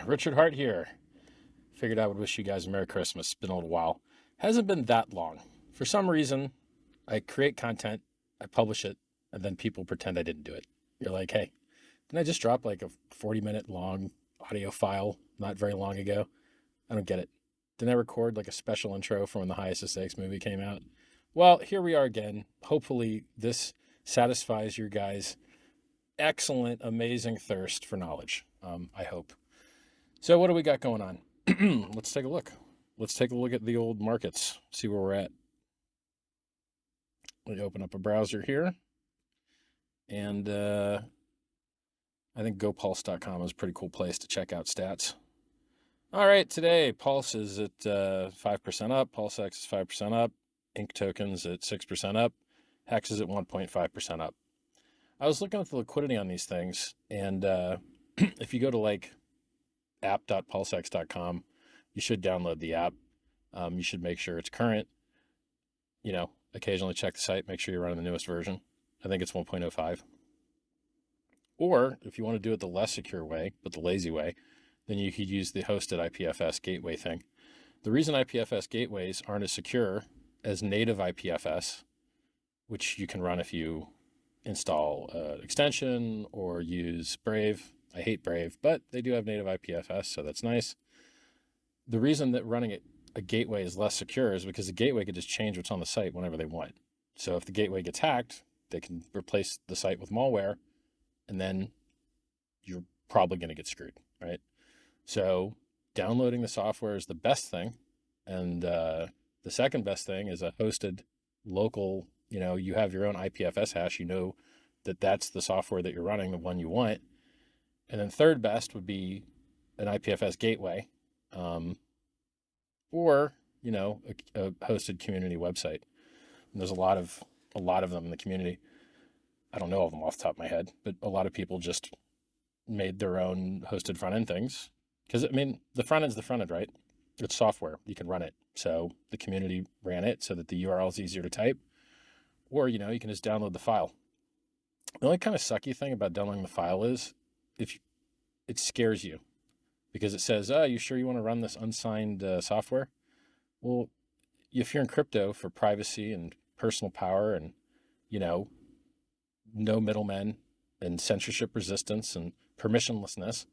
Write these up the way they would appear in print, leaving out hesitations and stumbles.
Richard Hart here. Figured I would wish you guys a Merry Christmas. It's been a little while. Hasn't been that long. For some reason, I create content, I publish it, and then people pretend I didn't do it. You're like, hey, didn't I just drop like a 40-minute long audio file not very long ago? I don't get it. Didn't I record like a special intro from when the Highest of Stakes movie came out? Well, here we are again. Hopefully this satisfies your guys' excellent, amazing thirst for knowledge. I hope. So what do we got going on? Let's take a look. Let's take a look at the old markets, see where we're at. Let me open up a browser here. And I think gopulse.com is a pretty cool place to check out stats. All right, today Pulse is at 5% up. PulseX is 5% up. Inc tokens at 6% up. Hex is at 1.5% up. I was looking at the liquidity on these things, and if you go to like app.pulsex.com, you should download the app. You should make sure it's current. You know, occasionally check the site, make sure you're running the newest version. I think it's 1.05. Or if you want to do it the less secure way, but the lazy way, then you could use the hosted IPFS gateway thing. The reason IPFS gateways aren't as secure as native IPFS, which you can run if you install extension or use Brave. I hate Brave, but they do have native IPFS, so that's nice. The reason that running a gateway is less secure is because the gateway could just change what's on the site whenever they want. So if the gateway gets hacked, they can replace the site with malware, and then you're probably going to get screwed, right? So downloading the software is the best thing. And the second best thing is a hosted local, you have your own IPFS hash, you know that that's the software that you're running, the one you want. And then third best would be an IPFS gateway, or, a hosted community website. And there's a lot of them in the community. I don't know all of them off the top of my head, but a lot of people just made their own hosted front end things. Because, the front end's the front end, right? It's software. You can run it. So the community ran it so that the URL is easier to type. Or, you can just download the file. The only kind of sucky thing about downloading the file is if it scares you because it says, oh, you sure you want to run this unsigned software? Well, if you're in crypto for privacy and personal power and, no middlemen and censorship resistance and permissionlessness,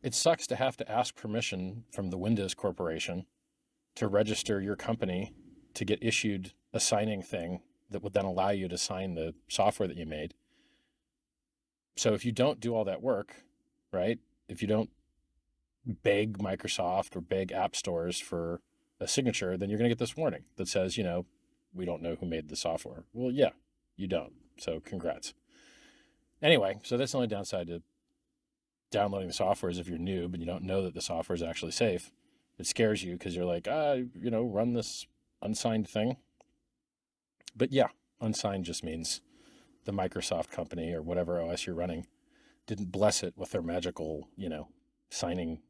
it sucks to have to ask permission from the Windows Corporation to register your company to get issued a signing thing that would then allow you to sign the software that you made. So if you don't do all that work, right? If you don't beg Microsoft or beg app stores for a signature, then you're going to get this warning that says, we don't know who made the software. Well, yeah, you don't. So congrats. Anyway, so that's the only downside to downloading the software is if you're new, but you don't know that the software is actually safe. It scares you because you're like, run this unsigned thing. But yeah, unsigned just means the Microsoft company or whatever OS you're running didn't bless it with their magical, signing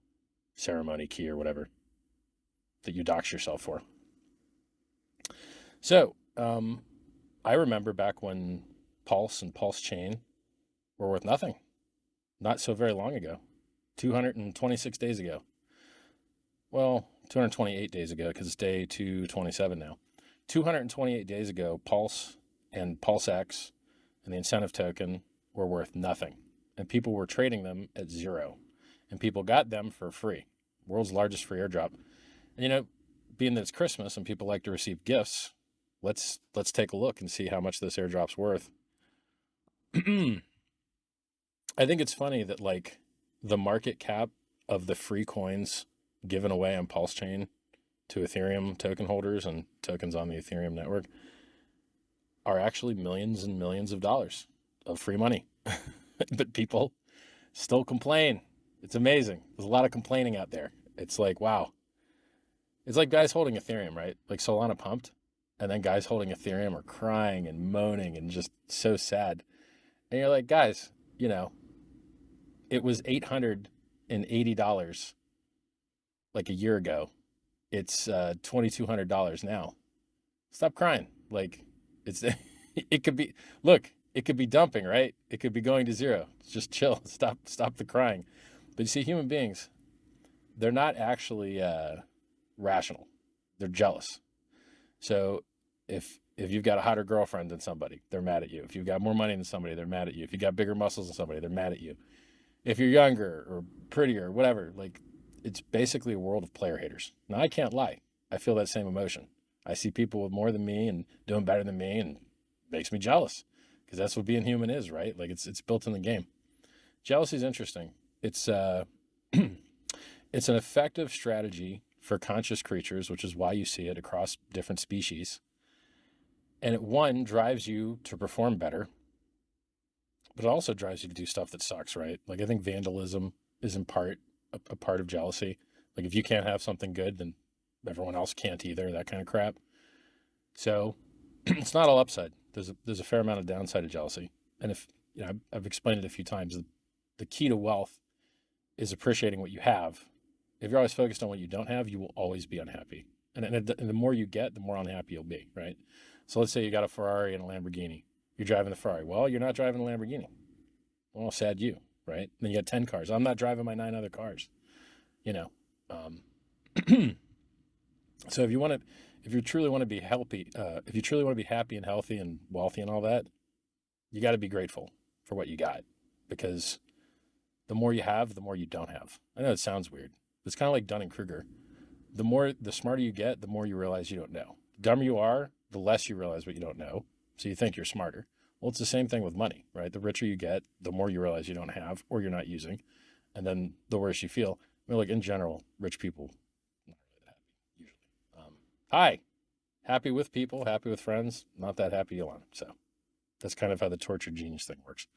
ceremony key or whatever that you dox yourself for. So I remember back when Pulse and Pulse Chain were worth nothing. Not so very long ago, 226 days ago. Well, 228 days ago because it's day 227 now. 228 days ago, Pulse and PulseX and the incentive token were worth nothing. And people were trading them at zero. And people got them for free. World's largest free airdrop. And being that it's Christmas and people like to receive gifts, let's take a look and see how much this airdrop's worth. I think it's funny that like the market cap of the free coins given away on Pulse Chain to Ethereum token holders and tokens on the Ethereum network are actually millions and millions of dollars of free money. But people still complain. It's amazing. There's a lot of complaining out there. It's like, wow. It's like guys holding Ethereum, right? Like Solana pumped, and then guys holding Ethereum are crying and moaning and just so sad. And you're like, guys, it was $880 like a year ago. It's $2,200 now. Stop crying. Like it could be, it could be dumping, right? It could be going to zero. Just chill. Stop the crying. But you see, human beings, they're not actually rational. They're jealous. So if you've got a hotter girlfriend than somebody, they're mad at you. If you've got more money than somebody, they're mad at you. If you got bigger muscles than somebody, they're mad at you. If you're younger or prettier or whatever, like, it's basically a world of player haters. Now, I can't lie. I feel that same emotion. I see people with more than me and doing better than me, and it makes me jealous, because that's what being human is, right? Like, it's built in the game. Jealousy is interesting. It's it's an effective strategy for conscious creatures, which is why you see it across different species. And one drives you to perform better, but it also drives you to do stuff that sucks, right? Like, I think vandalism is in part a part of jealousy. Like, if you can't have something good, then everyone else can't either, that kind of crap. So it's not all upside. There's a fair amount of downside to jealousy. And if, I've explained it a few times, the key to wealth is appreciating what you have. If you're always focused on what you don't have, you will always be unhappy. And the more you get, the more unhappy you'll be, right? So let's say you got a Ferrari and a Lamborghini. You're driving the Ferrari. Well, you're not driving a Lamborghini. Well, sad you, right? Then you got 10 cars. I'm not driving my 9 other cars, So if you truly want to be healthy, if you truly want to be happy and healthy and wealthy and all that, you got to be grateful for what you got, because the more you have, the more you don't have. I know it sounds weird. It's kind of like Dunning-Kruger. The smarter you get, the more you realize you don't know. The dumber you are, the less you realize what you don't know. So you think you're smarter. Well, it's the same thing with money, right? The richer you get, the more you realize you don't have or you're not using. And then the worse you feel. I mean, like, in general, rich people, not really that happy, usually. Hi. Happy with people, happy with friends, not that happy alone. So that's kind of how the tortured genius thing works.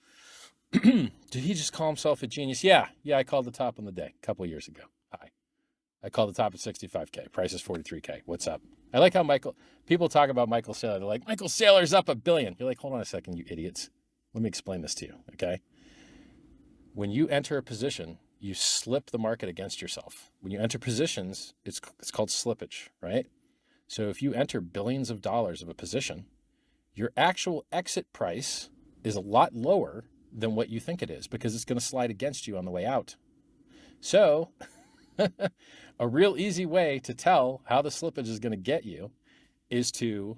Did he just call himself a genius? Yeah, I called the top on the day a couple of years ago. Hi. I called the top at 65K. Price is 43K. What's up? I like how people talk about Michael Saylor. They're like, Michael Saylor's up $1 billion. You're like, hold on a second, you idiots. Let me explain this to you, okay? When you enter a position, you slip the market against yourself. When you enter positions, it's called slippage, right? So if you enter billions of dollars of a position, your actual exit price is a lot lower than what you think it is, because it's going to slide against you on the way out. So a real easy way to tell how the slippage is going to get you is to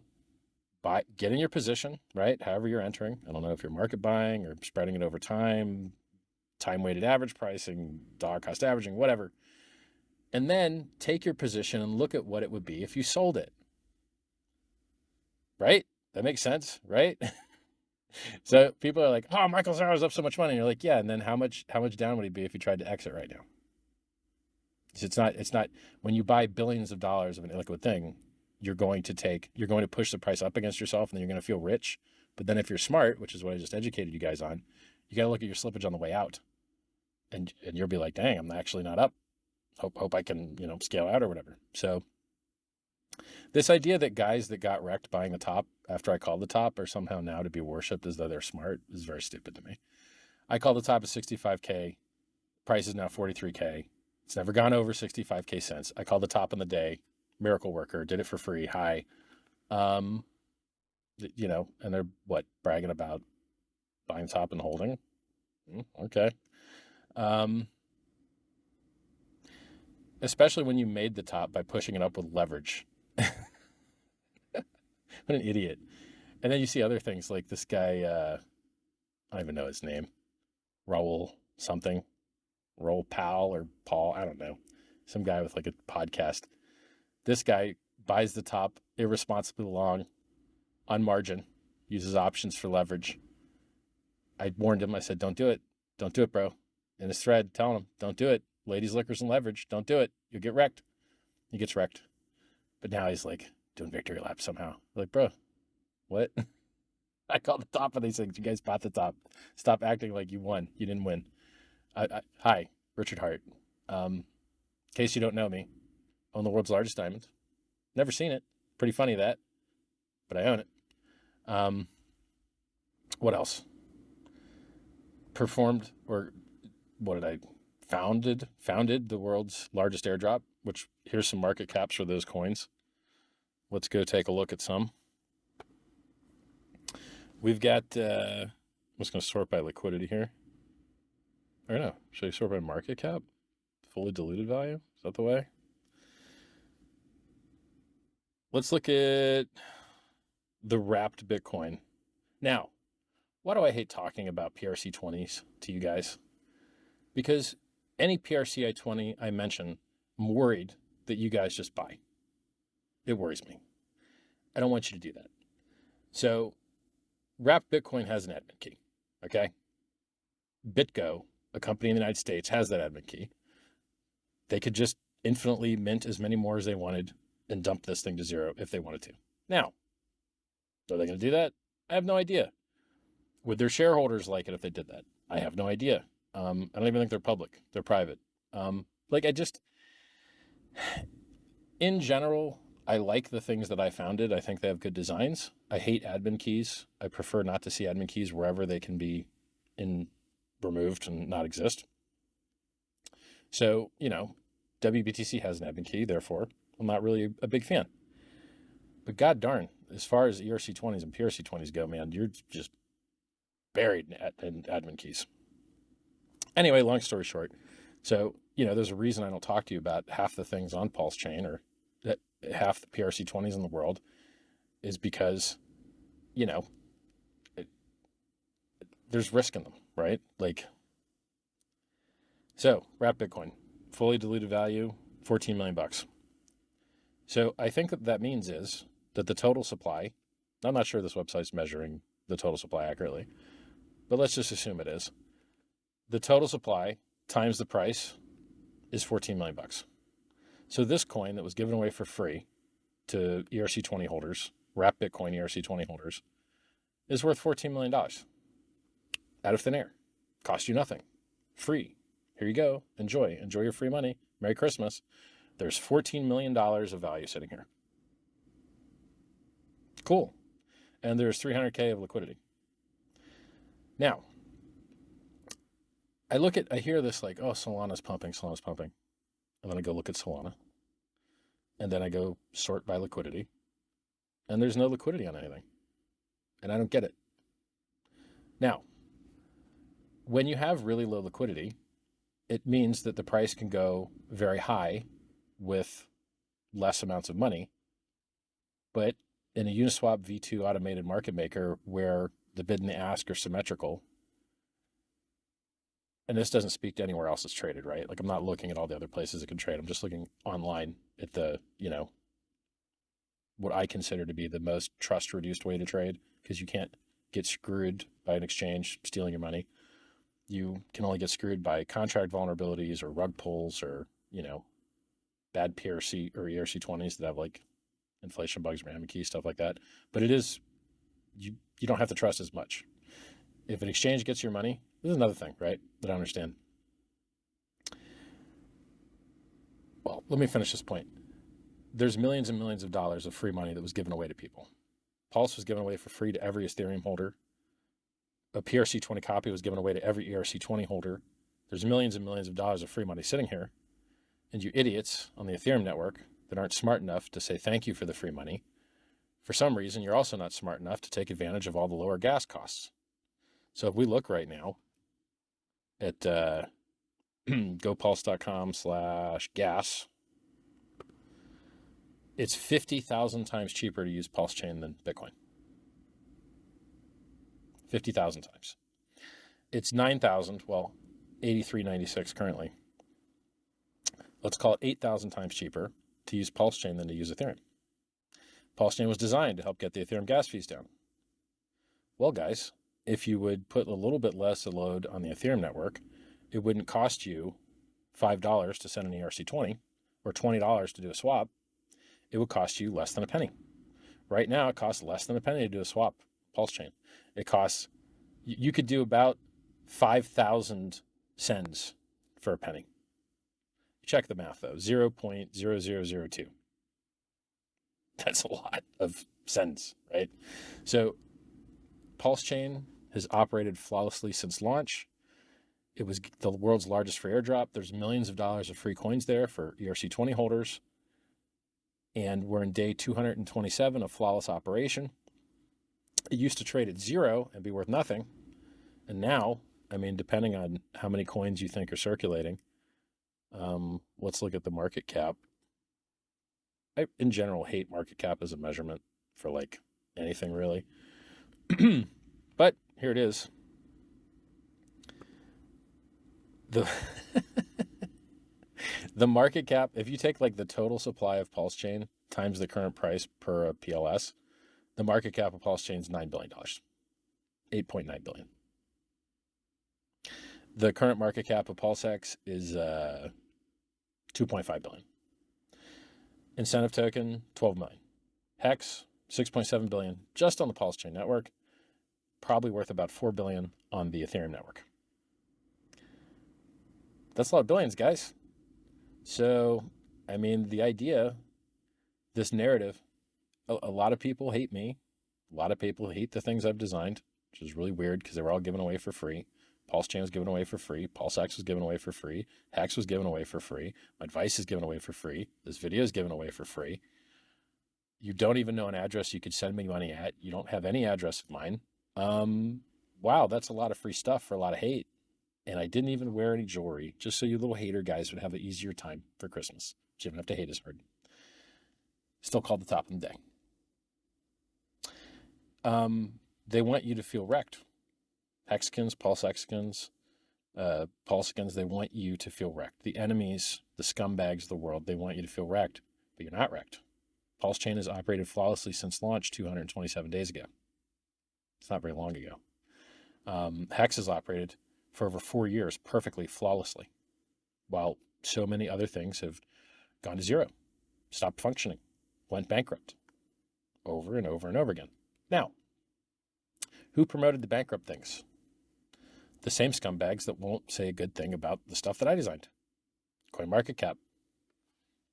get in your position, right? However you're entering. I don't know if you're market buying or spreading it over time weighted average pricing, dollar cost averaging, whatever. And then take your position and look at what it would be if you sold it. Right? That makes sense, right? So people are like, oh, Michael Saylor's up so much money. And you're like, yeah. And then how much down would he be if you tried to exit right now? So it's not when you buy billions of dollars of an illiquid thing, you're going to push the price up against yourself, and then you're going to feel rich. But then if you're smart, which is what I just educated you guys on, you got to look at your slippage on the way out, and you'll be like, dang, I'm actually not up. Hope I can, scale out or whatever. So this idea that guys that got wrecked buying the top after I called the top are somehow now to be worshipped as though they're smart is very stupid to me. I called the top at 65K. Price is now 43K. It's never gone over 65K since. I called the top in the day. Miracle worker, did it for free. Hi. And they're bragging about buying top and holding. Okay. Especially when you made the top by pushing it up with leverage. What an idiot. And then you see other things like this guy, I don't even know his name, Raul something, Raul Powell or Paul, I don't know, some guy with like a podcast. This guy buys the top irresponsibly long on margin, uses options for leverage. I warned him. I said, don't do it. Don't do it, bro. In his thread, telling him, don't do it. Ladies, liquors, and leverage. Don't do it. You'll get wrecked. He gets wrecked. But now he's like doing victory laps somehow. Like, bro, what? I called the top of these things. You guys bought the top. Stop acting like you won. You didn't win. Hi, Richard Hart. In case you don't know me, own the world's largest diamond. Never seen it. Pretty funny that, but I own it. What else? Founded the world's largest airdrop, which here's some market caps for those coins. Let's go take a look at some. We've got, I'm just going to sort by liquidity here. Or no, should I sort by market cap? fully diluted value. Is that the way? Let's look at the wrapped Bitcoin. Now, why do I hate talking about PRC20s to you guys? Because any PRCI20 I mention, I'm worried that you guys just buy. It worries me. I don't want you to do that. So wrapped Bitcoin has an admin key, okay? BitGo, a company in the United States, has that admin key. They could just infinitely mint as many more as they wanted and dump this thing to zero if they wanted to. Now, are they going to do that? I have no idea. Would their shareholders like it if they did that? I have no idea. I don't even think they're public. They're private. In general, I like the things that I founded. I think they have good designs. I hate admin keys. I prefer not to see admin keys wherever they can be removed and not exist. So, WBTC has an admin key, therefore I'm not really a big fan. But god darn, as far as ERC20s and PRC20s go, man, you're just buried in admin keys. Anyway, long story short. So, there's a reason I don't talk to you about half the things on Pulse Chain or that half the PRC20s in the world is because, there's risk in them, right? So wrapped Bitcoin, fully diluted value, 14 million bucks. So I think that means is that the total supply, I'm not sure this website's measuring the total supply accurately, but let's just assume it is. The total supply times the price is 14 million bucks. So this coin that was given away for free to ERC20 holders, wrapped Bitcoin ERC20 holders, is worth $14 million out of thin air. Cost you nothing. Free. Here you go. Enjoy your free money. Merry Christmas. There's $14 million of value sitting here. Cool. And there's 300K of liquidity. Now, I hear this like, oh, Solana's pumping. And then I go look at Solana. And then I go sort by liquidity. And there's no liquidity on anything. And I don't get it. Now, when you have really low liquidity, it means that the price can go very high with less amounts of money. But in a Uniswap V2 automated market maker where the bid and the ask are symmetrical, and this doesn't speak to anywhere else it's traded, right? I'm not looking at all the other places it can trade. I'm just looking online at the, what I consider to be the most trust-reduced way to trade, because you can't get screwed by an exchange stealing your money. You can only get screwed by contract vulnerabilities or rug pulls or, bad PRC or ERC20s that have inflation bugs, RAM keys, stuff like that. But it is, you don't have to trust as much. If an exchange gets your money, this is another thing, right, that I understand. Well, let me finish this point. There's millions and millions of dollars of free money that was given away to people. Pulse was given away for free to every Ethereum holder. A PRC20 copy was given away to every ERC20 holder. There's millions and millions of dollars of free money sitting here. And you idiots on the Ethereum network that aren't smart enough to say thank you for the free money, for some reason, you're also not smart enough to take advantage of all the lower gas costs. So if we look right now at gopulse.com/gas, it's 50,000 times cheaper to use Pulse Chain than Bitcoin. 50,000 times. It's 9,000, well, 83.96 currently. Let's call it 8,000 times cheaper to use Pulse Chain than to use Ethereum. Pulse Chain was designed to help get the Ethereum gas fees down. Well, guys, if you would put a little bit less load on the Ethereum network, it wouldn't cost you $5 to send an ERC20 or $20 to do a swap. It would cost you less than a penny. Right now, it costs less than a penny to do a swap, Pulse Chain. It costs, you could do about 5,000 sends for a penny. Check the math, though, 0.0002. That's a lot of sends, right? So Pulse Chain has operated flawlessly since launch. It was the world's largest free airdrop. There's millions of dollars of free coins there for ERC20 holders. And we're in day 227 of flawless operation. It used to trade at zero and be worth nothing. And now, depending on how many coins you think are circulating, Let's look at the market cap. I, in general, hate market cap as a measurement for like anything really. But here it is. The the market cap, if you take like the total supply of Pulse Chain times the current price per PLS, the market cap of Pulse Chain is $9 billion, 8.9 billion. The current market cap of PulseX is 2.5 billion. Incentive token, 12 million. Hex, 6.7 billion just on the Pulse Chain network, probably worth about 4 billion on the Ethereum network. That's a lot of billions, guys. So, I mean, the idea, this narrative, a lot of people hate me. A lot of people hate the things I've designed, which is really weird because they were all given away for free. Pulse Chain was given away for free. PulseX was given away for free. Hex was given away for free. My advice is given away for free. This video is given away for free. You don't even know an address you could send me money at. You don't have any address of mine. Wow, that's a lot of free stuff for a lot of hate. And I didn't even wear any jewelry, just so you little hater guys would have an easier time for Christmas. So you don't have to hate as hard. Still called the top of the day. They want you to feel wrecked. Hexicans, PulseXicans, Pulsicans, they want you to feel wrecked. The enemies, the scumbags of the world, they want you to feel wrecked, but you're not wrecked. Pulse Chain has operated flawlessly since launch 227 days ago. It's not very long ago. Hex has operated for over 4 years perfectly, flawlessly, while so many other things have gone to zero, stopped functioning, went bankrupt over and over and over again. Now, who promoted the bankrupt things? The same scumbags that won't say a good thing about the stuff that I designed. CoinMarketCap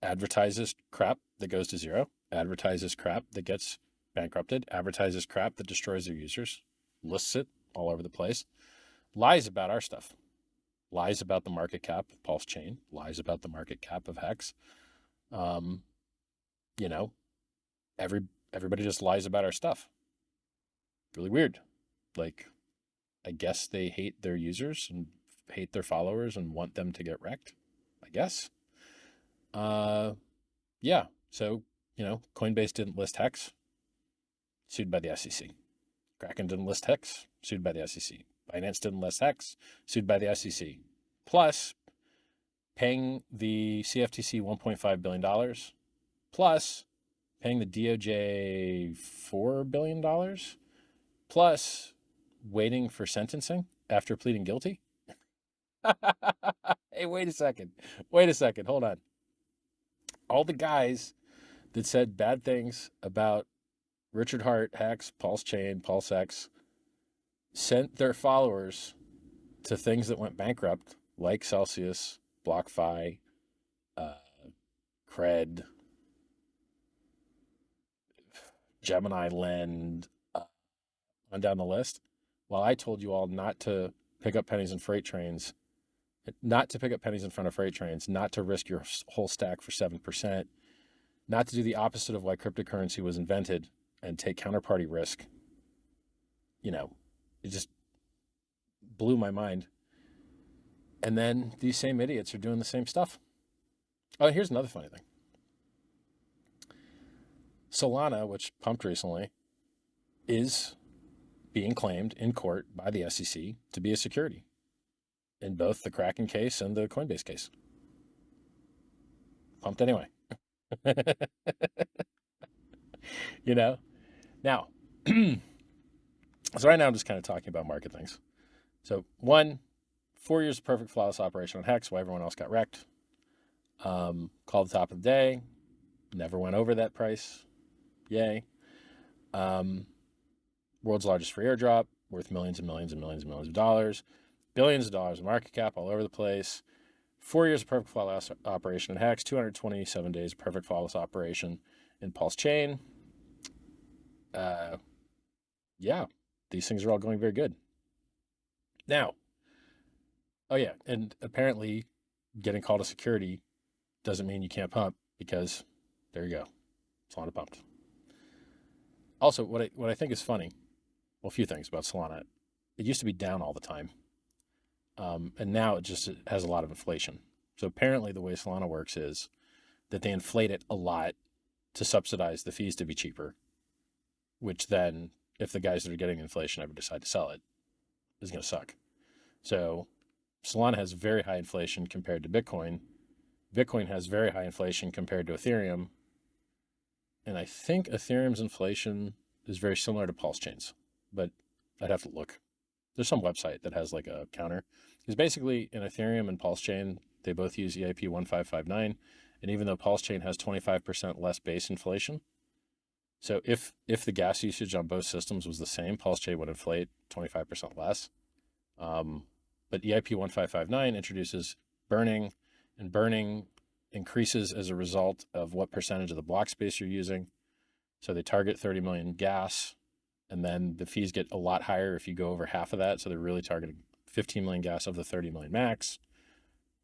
advertises crap that goes to zero, advertises crap that gets bankrupted, advertises crap that destroys their users, lists it all over the place, lies about our stuff, lies about the market cap of Pulse Chain, lies about the market cap of Hex. You know, everybody just lies about our stuff. Really weird. Like, I guess they hate their users and hate their followers and want them to get wrecked, I guess. Yeah. So, Coinbase didn't list Hex, sued by the SEC. Kraken didn't list Hex, sued by the SEC. Binance didn't list Hex, sued by the SEC. Plus, paying the CFTC $1.5 billion, plus paying the DOJ $4 billion, plus waiting for sentencing after pleading guilty. Hey, wait a second. Hold on. All the guys that said bad things about Richard Hart, Hex, Pulse Chain, PulseX, sent their followers to things that went bankrupt, like Celsius, BlockFi, Cred, Gemini Lend, on down the list. While I told you all not to pick up pennies in freight trains, not to pick up pennies in front of freight trains, not to risk your whole stack for 7%, not to do the opposite of why cryptocurrency was invented and take counterparty risk. It just blew my mind. And then these same idiots are doing the same stuff. Oh, here's another funny thing. Solana, which pumped recently, is being claimed in court by the SEC to be a security in both the Kraken case and the Coinbase case. Pumped anyway. Now, so right now I'm just kind of talking about market things. So 4 years of perfect flawless operation on Hex while everyone else got wrecked. Called the top of the day. Never went over that price. Yay. World's largest free airdrop, worth millions and millions and millions and millions of dollars. Billions of dollars of market cap all over the place. 4 years of perfect flawless operation in Hex. 227 days of perfect flawless operation in Pulse Chain. Yeah, these things are all going very good. Now, oh yeah, and apparently getting called a security doesn't mean you can't pump, because there you go. Solana pumped. Also, what I think is funny, well, a few things about Solana. It used to be down all the time. And now it just has a lot of inflation. So apparently the way Solana works is that they inflate it a lot to subsidize the fees to be cheaper, which then, if the guys that are getting inflation ever decide to sell it, is going to suck. So Solana has very high inflation compared to Bitcoin. Bitcoin has very high inflation compared to Ethereum. And I think Ethereum's inflation is very similar to Pulse Chain's, but I'd have to look. There's some website that has like a counter. Because basically in Ethereum and Pulse Chain, they both use EIP 1559. And even though Pulse Chain has 25% less base inflation, so if the gas usage on both systems was the same, Pulse Chain would inflate 25% less. But EIP 1559 introduces burning, and burning increases as a result of what percentage of the block space you're using. So they target 30 million gas, and then the fees get a lot higher if you go over half of that. So they're really targeting 15 million gas of the 30 million max.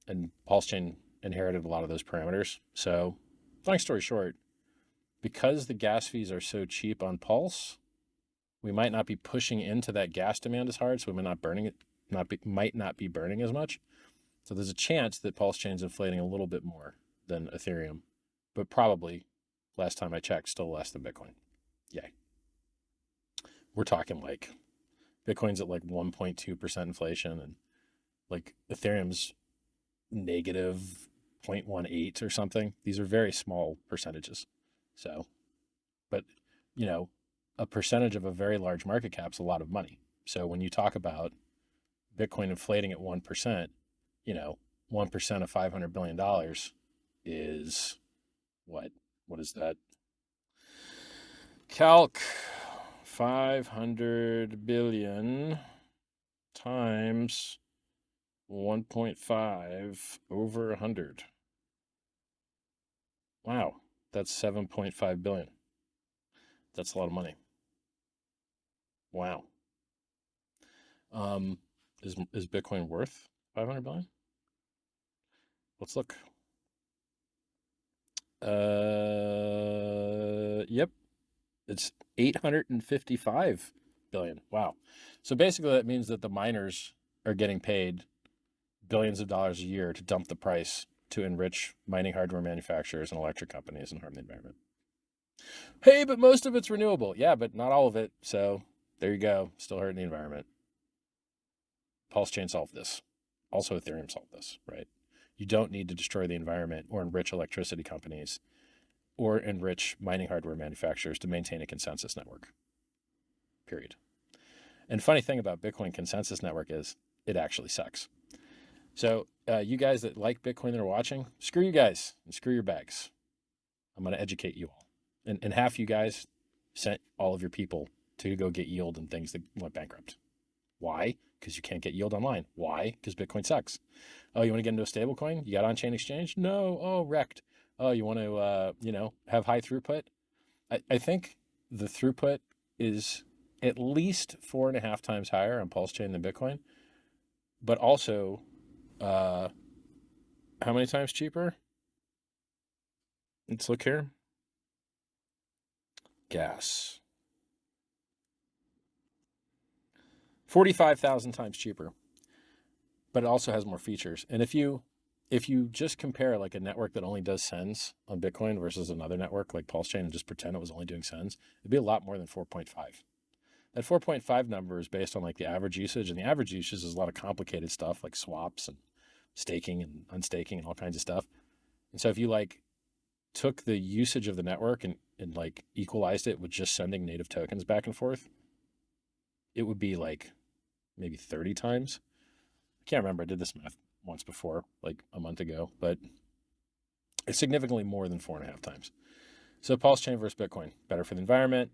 And Pulse Chain inherited a lot of those parameters. So long story short, because the gas fees are so cheap on Pulse, we might not be pushing into that gas demand as hard. So we might not be burning as much. So there's a chance that Pulse Chain's inflating a little bit more than Ethereum, but probably, last time I checked, still less than Bitcoin. Yay. We're talking like Bitcoin's at like 1.2% inflation, and like Ethereum's negative 0.18 or something. These are very small percentages. So, but you know, a percentage of a very large market cap is a lot of money. So when you talk about Bitcoin inflating at 1%, 1% of $500 billion is what? What is that? Calc 500 billion times 1.5 over 100. Wow, that's 7.5 billion. That's a lot of money. Wow. Is Bitcoin worth 500 billion? Let's look. Yep. It's 855 billion. Wow. So basically that means that the miners are getting paid billions of dollars a year to dump the price to enrich mining hardware manufacturers and electric companies and harm the environment. Hey, but most of it's renewable. Yeah, but not all of it. So there you go. Still hurting the environment. Pulse Chain solved this. Also Ethereum solved this, right? You don't need to destroy the environment or enrich electricity companies or enrich mining hardware manufacturers to maintain a consensus network, period. And funny thing about Bitcoin consensus network is it actually sucks. So you guys that like Bitcoin that are watching, screw you guys and screw your bags. I'm going to educate you all. And half you guys sent all of your people to go get yield and things that went bankrupt. Why? Because you can't get yield online. Why? Because Bitcoin sucks. Oh, you want to get into a stable coin? You got on-chain exchange? No. Oh, wrecked. Oh, you want to, have high throughput? I think the throughput is at least 4.5 times higher on Pulse Chain than Bitcoin, but also how many times cheaper? Let's look here. Gas. 45,000 times cheaper, but it also has more features. And if you just compare like a network that only does sends on Bitcoin versus another network like Pulse Chain and just pretend it was only doing sends, it'd be a lot more than 4.5. That 4.5 number is based on like the average usage, and the average usage is a lot of complicated stuff like swaps and staking and unstaking and all kinds of stuff. And so if you like took the usage of the network and like equalized it with just sending native tokens back and forth, it would be like maybe 30 times. I can't remember. I did this math once before, like a month ago, but it's significantly more than 4.5 times. So Pulse Chain versus Bitcoin, better for the environment,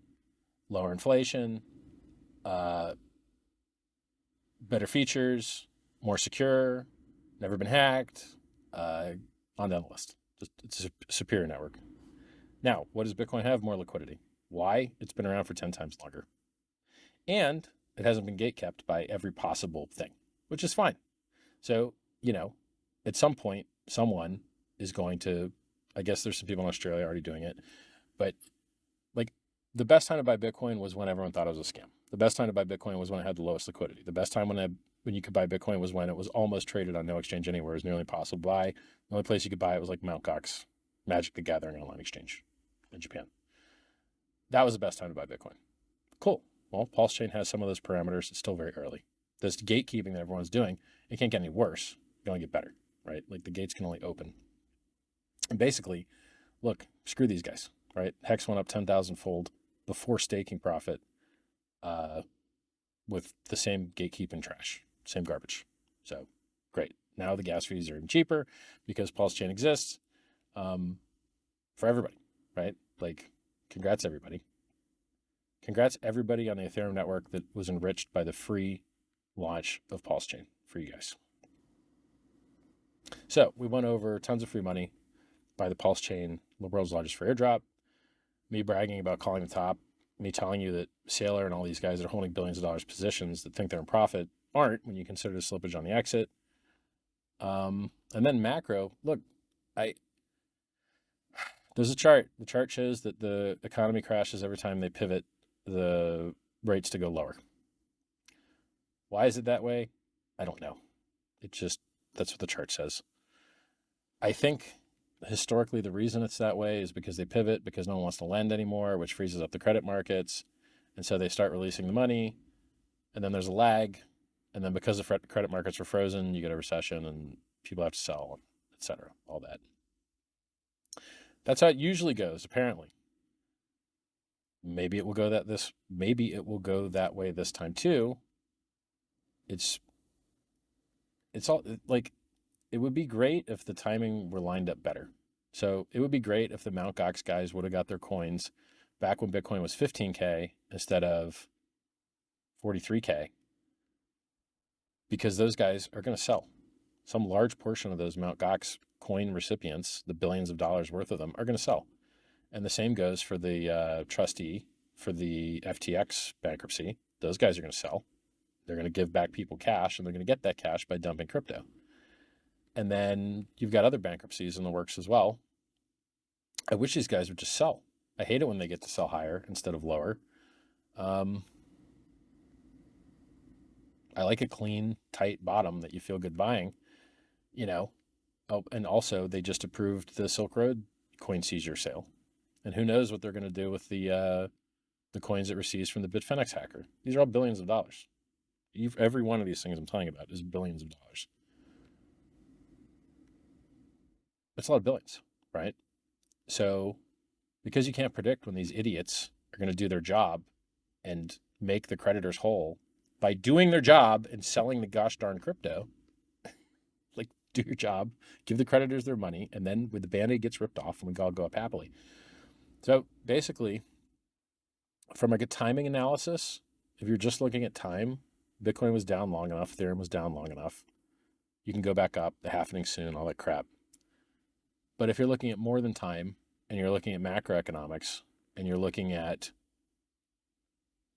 lower inflation, better features, more secure, never been hacked, on down the list. It's a superior network. Now, what does Bitcoin have? More liquidity. Why? It's been around for 10 times longer. And it hasn't been gatekept by every possible thing, which is fine. So, at some point, someone is going to, I guess there's some people in Australia already doing it, but like the best time to buy Bitcoin was when everyone thought it was a scam. The best time to buy Bitcoin was when it had the lowest liquidity. The best time when it when you could buy Bitcoin was when it was almost traded on no exchange anywhere. It was nearly impossible to buy. The only place you could buy it was like Mt. Gox, Magic the Gathering online exchange in Japan. That was the best time to buy Bitcoin. Cool. Well, Pulse Chain has some of those parameters. It's still very early. This gatekeeping that everyone's doing, it can't get any worse. It can only get better, right? Like the gates can only open. And basically, look, screw these guys, right? Hex went up 10,000 fold before staking profit with the same gatekeeping trash, same garbage. So great. Now the gas fees are even cheaper because Pulse Chain exists for everybody, right? Like, congrats everybody. Congrats everybody on the Ethereum network that was enriched by the free launch of Pulse Chain for you guys. So we went over tons of free money by the Pulse Chain, the world's largest free airdrop, me bragging about calling the top, me telling you that Saylor and all these guys that are holding billions of dollars positions that think they're in profit aren't when you consider the slippage on the exit. And then macro, look, there's a chart. The chart shows that the economy crashes every time they pivot the rates to go lower. Why is it that way? I don't know. That's what the chart says. I think historically the reason it's that way is because they pivot because no one wants to lend anymore, which freezes up the credit markets. And so they start releasing the money, and then there's a lag. And then because the credit markets are frozen, you get a recession and people have to sell, et cetera, all that. That's how it usually goes, apparently. Maybe it will go that way this time too. It's all like, it would be great if the timing were lined up better. So it would be great if the Mt. Gox guys would have got their coins back when Bitcoin was 15K instead of 43K, because those guys are going to sell. Some large portion of those Mt. Gox coin recipients, the billions of dollars worth of them, are going to sell. And the same goes for the trustee for the FTX bankruptcy. Those guys are going to sell. They're going to give back people cash, and they're going to get that cash by dumping crypto. And then you've got other bankruptcies in the works as well. I wish these guys would just sell. I hate it when they get to sell higher instead of lower. I like a clean, tight bottom that you feel good buying, you know. Oh, and also they just approved the Silk Road coin seizure sale. And who knows what they're going to do with the coins it receives from the Bitfinex hacker. These are all billions of dollars. Every one of these things I'm telling you about is billions of dollars. It's a lot of billions, right? So because you can't predict when these idiots are going to do their job and make the creditors whole by doing their job and selling the gosh darn crypto, like, do your job, give the creditors their money, and then when the Band-Aid gets ripped off, and we all go up happily. So basically, from like a timing analysis, if you're just looking at time, Bitcoin was down long enough, Ethereum was down long enough. You can go back up, the happening soon, all that crap. But if you're looking at more than time, and you're looking at macroeconomics, and you're looking at,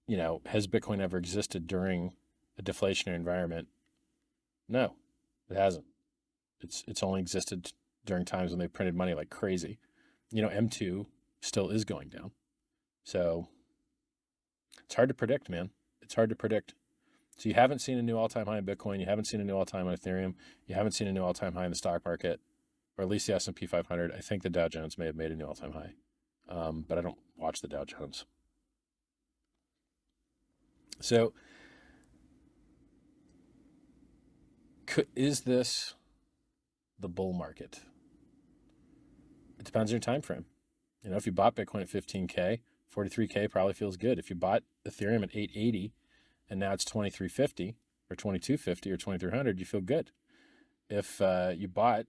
you know, has Bitcoin ever existed during a deflationary environment? No, it hasn't. It's only existed during times when they printed money like crazy. You know, M2 still is going down. So it's hard to predict, man. It's hard to predict. So you haven't seen a new all-time high in Bitcoin. You haven't seen a new all-time high in Ethereum. You haven't seen a new all-time high in the stock market, or at least the S&P 500. I think the Dow Jones may have made a new all-time high, but I don't watch the Dow Jones. So is this the bull market? It depends on your time frame. You know, if you bought Bitcoin at 15K, 43K probably feels good. If you bought Ethereum at 880 and now it's 2350 or 2250 or 2300, you feel good. If you bought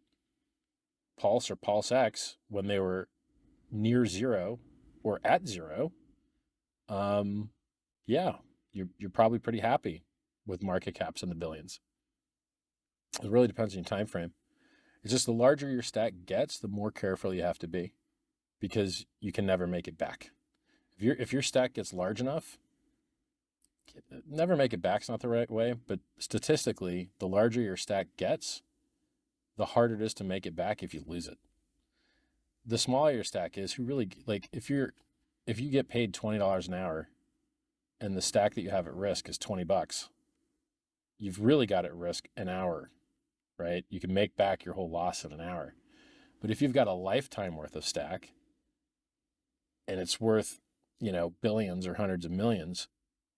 Pulse or Pulse X when they were near zero or at zero, yeah, you're probably pretty happy with market caps in the billions. It really depends on your time frame. It's just the larger your stack gets, the more careful you have to be, because you can never make it back. If your stack gets large enough, never make it back's not the right way, but statistically, the larger your stack gets, the harder it is to make it back if you lose it. The smaller your stack is, who really, like, if you get paid $20 an hour and the stack that you have at risk is $20, you've really got at risk an hour, right? You can make back your whole loss in an hour. But if you've got a lifetime worth of stack and it's worth, billions or hundreds of millions,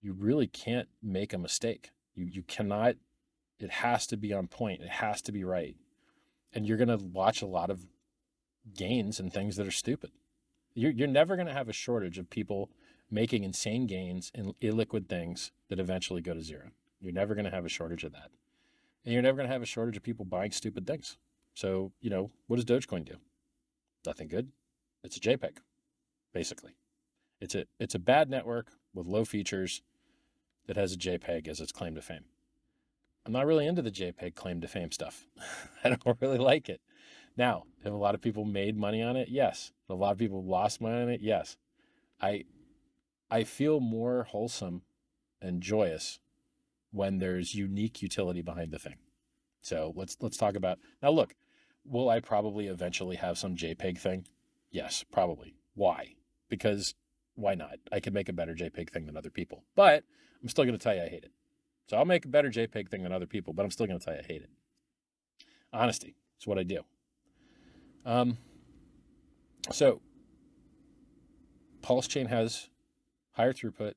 you really can't make a mistake. You cannot, it has to be on point. It has to be right. And you're going to watch a lot of gains and things that are stupid. You're never going to have a shortage of people making insane gains in illiquid things that eventually go to zero. You're never going to have a shortage of that. And you're never going to have a shortage of people buying stupid things. So, what does Dogecoin do? Nothing good. It's a JPEG, basically. It's a bad network with low features that has a JPEG as its claim to fame. I'm not really into the JPEG claim to fame stuff. I don't really like it. Now, have a lot of people made money on it? Yes. Have a lot of people lost money on it? Yes. I feel more wholesome and joyous when there's unique utility behind the thing. So let's talk about, now look, will I probably eventually have some JPEG thing? Yes, probably. Why? Because why not? I can make a better JPEG thing than other people, but I'm still going to tell you I hate it. So I'll make a better JPEG thing than other people, but I'm still going to tell you I hate it. Honesty, it's what I do. So Pulse Chain has higher throughput,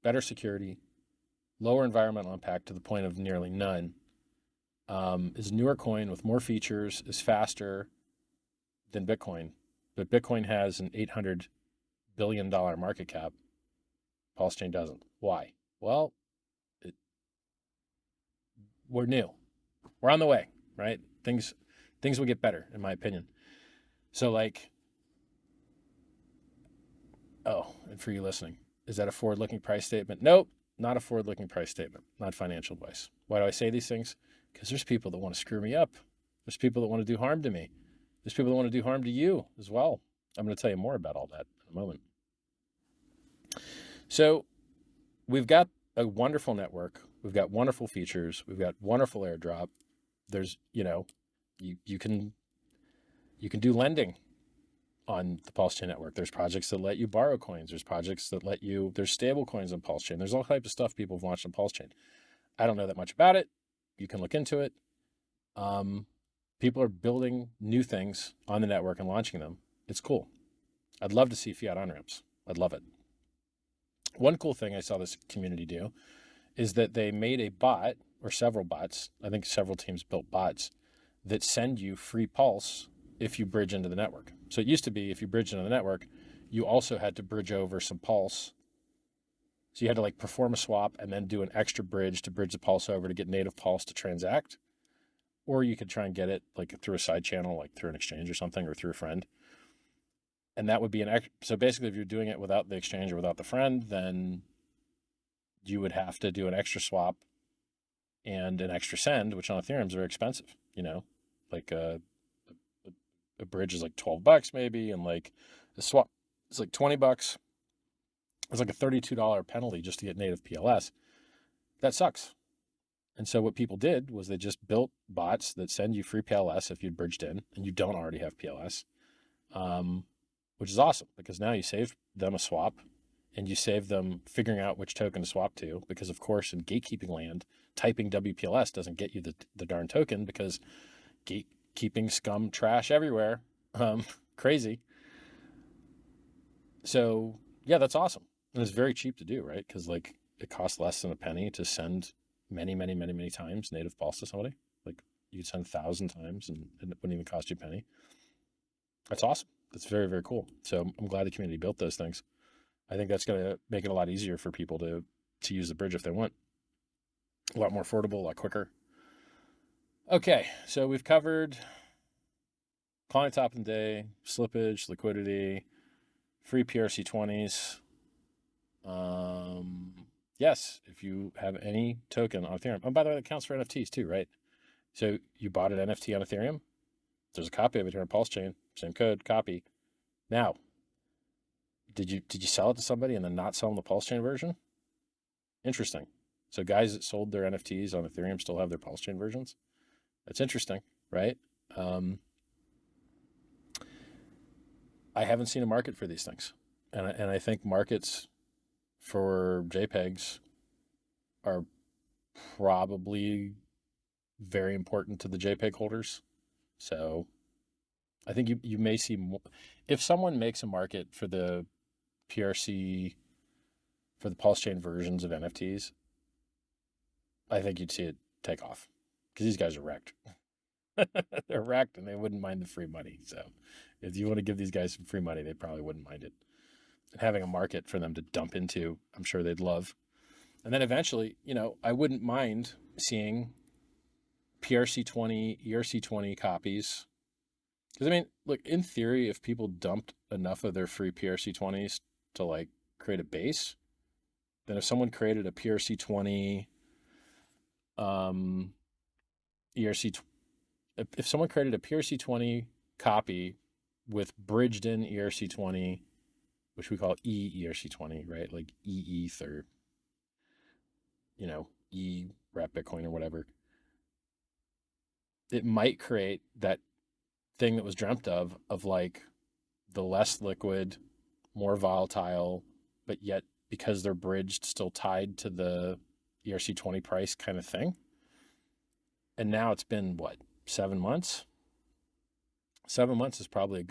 better security, lower environmental impact to the point of nearly none, is a newer coin with more features, is faster than Bitcoin. But Bitcoin has an $800 billion market cap. Pulse Chain doesn't. Why? Well, we're new. We're on the way, right? Things will get better, in my opinion. So and for you listening, is that a forward-looking price statement? Nope, not a forward-looking price statement, not financial advice. Why do I say these things? Because there's people that want to screw me up. There's people that want to do harm to me. There's people that want to do harm to you as well. I'm going to tell you more about all that in a moment. So we've got a wonderful network. We've got wonderful features. We've got wonderful airdrop. There's, you can do lending on the Pulse Chain network. There's projects that let you borrow coins. There's projects that there's stable coins on Pulse Chain. There's all types of stuff people have launched on Pulse Chain. I don't know that much about it. You can look into it. People are building new things on the network and launching them. It's cool. I'd love to see fiat on-ramps. I'd love it. One cool thing I saw this community do is that they made a bot, or several bots, I think several teams built bots, that send you free Pulse if you bridge into the network. So it used to be if you bridge into the network, you also had to bridge over some Pulse. So you had to perform a swap and then do an extra bridge to bridge the Pulse over to get native Pulse to transact. Or you could try and get it through a side channel, through an exchange or something, or through a friend. And that would be so basically if you're doing it without the exchange or without the friend, then you would have to do an extra swap and an extra send, which on Ethereum is very expensive, a bridge is $12 maybe, and a swap is $20. It's a $32 penalty just to get native PLS. That sucks. And so what people did was they just built bots that send you free PLS if you'd bridged in and you don't already have PLS, which is awesome because now you save them a swap and you save them figuring out which token to swap to, because of course in gatekeeping land, typing WPLS doesn't get you the darn token because gatekeeping scum trash everywhere. Crazy. So yeah, that's awesome. And it's very cheap to do, right? Because it costs less than a penny to send many, many, many, many times native Pulse to somebody. You could send 1,000 times and it wouldn't even cost you a penny. That's awesome. That's very, very cool. So I'm glad the community built those things. I think that's going to make it a lot easier for people to use the bridge if they want. A lot more affordable, a lot quicker. Okay, so we've covered client top of the day, slippage, liquidity, free PRC20s. Yes, if you have any token on Ethereum. Oh, by the way, that counts for NFTs too, right? So you bought an NFT on Ethereum. There's a copy of it here on Pulse Chain. Same code, copy. Now, did you sell it to somebody and then not sell them the Pulse Chain version? Interesting. So guys that sold their NFTs on Ethereum still have their Pulse Chain versions. That's interesting, right? I haven't seen a market for these things. And I think markets for JPEGs are probably very important to the JPEG holders. So I think you may see more. If someone makes a market for the PRC, for the pulse chain versions of NFTs, I think you'd see it take off because these guys are wrecked. They're wrecked and they wouldn't mind the free money. So if you want to give these guys some free money, they probably wouldn't mind it. And having a market for them to dump into, I'm sure they'd love. And then eventually, I wouldn't mind seeing PRC20, ERC20 copies. Because I mean, look, in theory, if people dumped enough of their free PRC20s to like create a base, then if someone created a PRC20, ERC, if someone created a PRC20 copy with bridged in ERC20, which we call ERC20, right? Like EETH or, rep Bitcoin or whatever, it might create that thing that was dreamt of like the less liquid, more volatile, but yet because they're bridged, still tied to the ERC20 price kind of thing. And now it's been what, 7 months? 7 months is probably a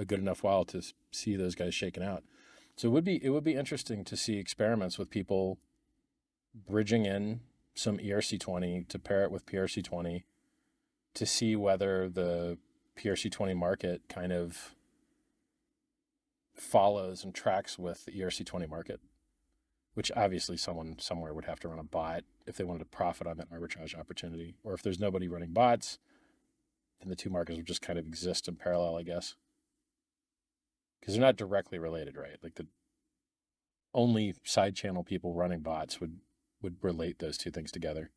good enough while to see those guys shaken out. So it would be interesting to see experiments with people bridging in some ERC20 to pair it with PRC20 to see whether the PRC20 market kind of follows and tracks with the ERC20 market, which obviously someone somewhere would have to run a bot if they wanted to profit on that arbitrage opportunity. Or if there's nobody running bots, then the two markets would just kind of exist in parallel, I guess. Because they're not directly related, right? Like the only side channel people running bots would relate those two things together,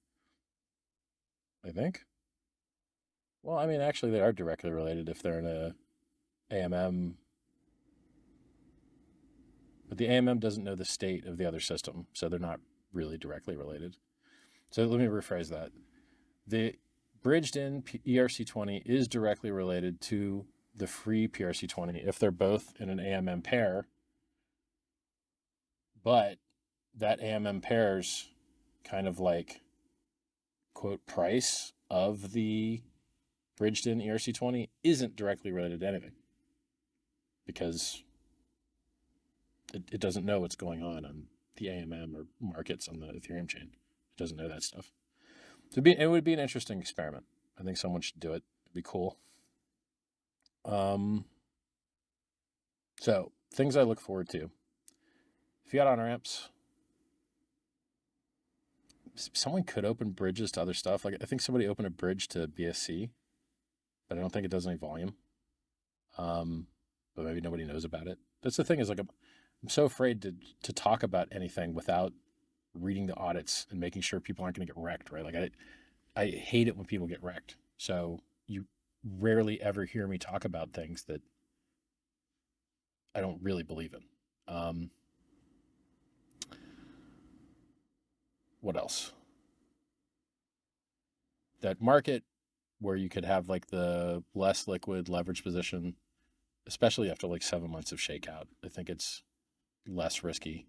I think. Well, I mean, actually, they are directly related if they're in a AMM, but the AMM doesn't know the state of the other system, so they're not really directly related. So let me rephrase that. The bridged in ERC20 is directly related to the free PRC20 if they're both in an AMM pair, but that AMM pair's kind of like, quote, price of the bridged in ERC20 isn't directly related to anything because it doesn't know what's going on the AMM or markets on the Ethereum chain. It doesn't know that stuff. So it would be an interesting experiment. I think someone should do it. It'd be cool. So things I look forward to. Fiat on-ramps. Someone could open bridges to other stuff. Like I think somebody opened a bridge to BSC, but I don't think it does any volume. But maybe nobody knows about it. That's the thing is like I'm so afraid to talk about anything without reading the audits and making sure people aren't going to get wrecked, right? Like I hate it when people get wrecked. So you rarely ever hear me talk about things that I don't really believe in. What else? That market where you could have like the less liquid leverage position, especially after like 7 months of shakeout, I think it's less risky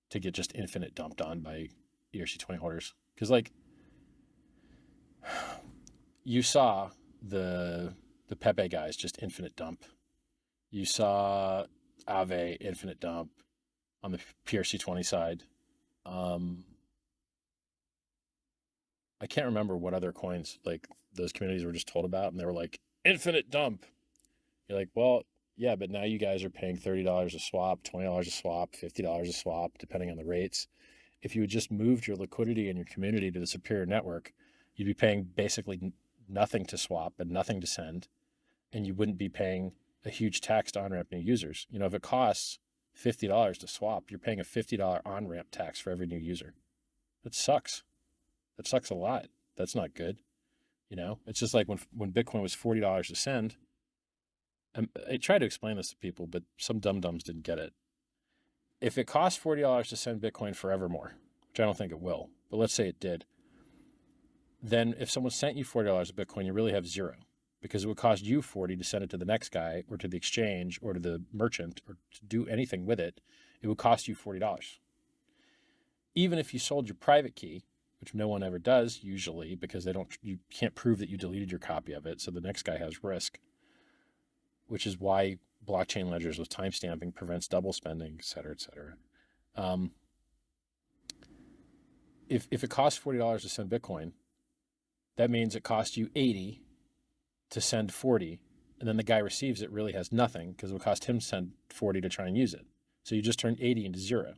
to get just infinite dumped on by ERC20 holders. Because like you saw the Pepe guys just infinite dump. You saw Aave infinite dump on the PRC20 side. I can't remember what other coins like those communities were just told about, and they were like infinite dump. You're like, well, yeah, but now you guys are paying $30 a swap, $20 a swap, $50 a swap, depending on the rates. If you had just moved your liquidity and your community to the superior network, you'd be paying basically nothing to swap and nothing to send, and you wouldn't be paying a huge tax to on-ramp new users. If it costs $50 to swap, you're paying a $50 on-ramp tax for every new user. That sucks. That sucks a lot. That's not good. It's just like when Bitcoin was $40 to send. I try to explain this to people, but some dum-dums didn't get it. If it costs $40 to send Bitcoin forevermore, which I don't think it will, but let's say it did, then if someone sent you $40 of Bitcoin, you really have zero because it would cost you $40 to send it to the next guy or to the exchange or to the merchant or to do anything with it. It would cost you $40. Even if you sold your private key, which no one ever does usually because you can't prove that you deleted your copy of it. So the next guy has risk, which is why blockchain ledgers with timestamping prevents double spending, et cetera, et cetera. If it costs $40 to send Bitcoin, that means it costs you 80 to send 40, and then the guy receives it really has nothing because it would cost him to send 40 to try and use it. So you just turned 80 into zero.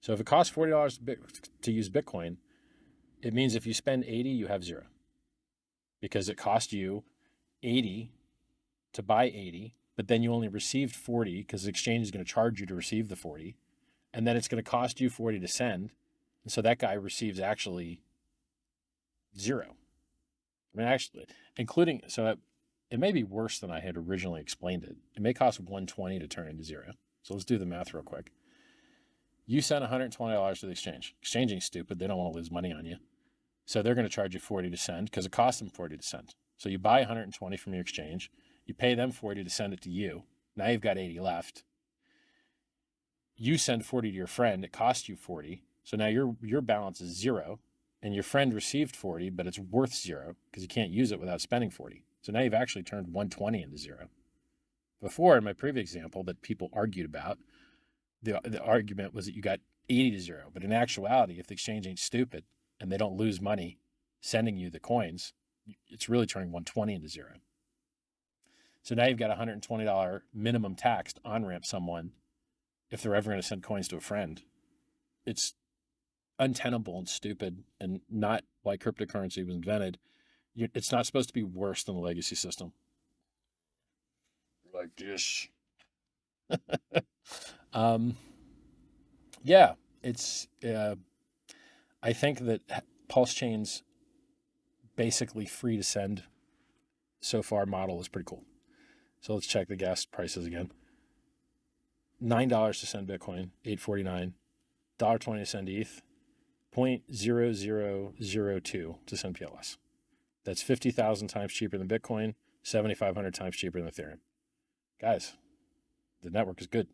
So if it costs $40 to use Bitcoin, it means if you spend 80, you have zero because it cost you 80 to buy 80, but then you only received 40 because the exchange is going to charge you to receive the 40, and then it's going to cost you 40 to send. And so that guy receives actually zero. I mean, actually, including, so it may be worse than I had originally explained it. It may cost 120 to turn into zero. So let's do the math real quick. You send $120 to the exchange. Exchanging is stupid. They don't want to lose money on you. So they're going to charge you 40 to send because it costs them 40 to send. So you buy 120 from your exchange. You pay them 40 to send it to you. Now you've got 80 left. You send 40 to your friend. It costs you 40. So now your balance is zero. And your friend received 40, but it's worth zero because you can't use it without spending 40. So now you've actually turned 120 into zero. Before, in my previous example that people argued about, the argument was that you got 80 to zero. But in actuality, if the exchange ain't stupid and they don't lose money sending you the coins, it's really turning 120 into zero. So now you've got $120 minimum tax to on-ramp someone if they're ever going to send coins to a friend. It's untenable and stupid and not why cryptocurrency was invented. It's not supposed to be worse than the legacy system. Like this. Yeah, it's, I think that Pulse Chain's basically free to send so far model is pretty cool. So let's check the gas prices again. $9 to send Bitcoin, $8.49. $1.20 to send ETH, 0.0002 to send PLS. That's 50,000 times cheaper than Bitcoin, 7,500 times cheaper than Ethereum. Guys, the network is good.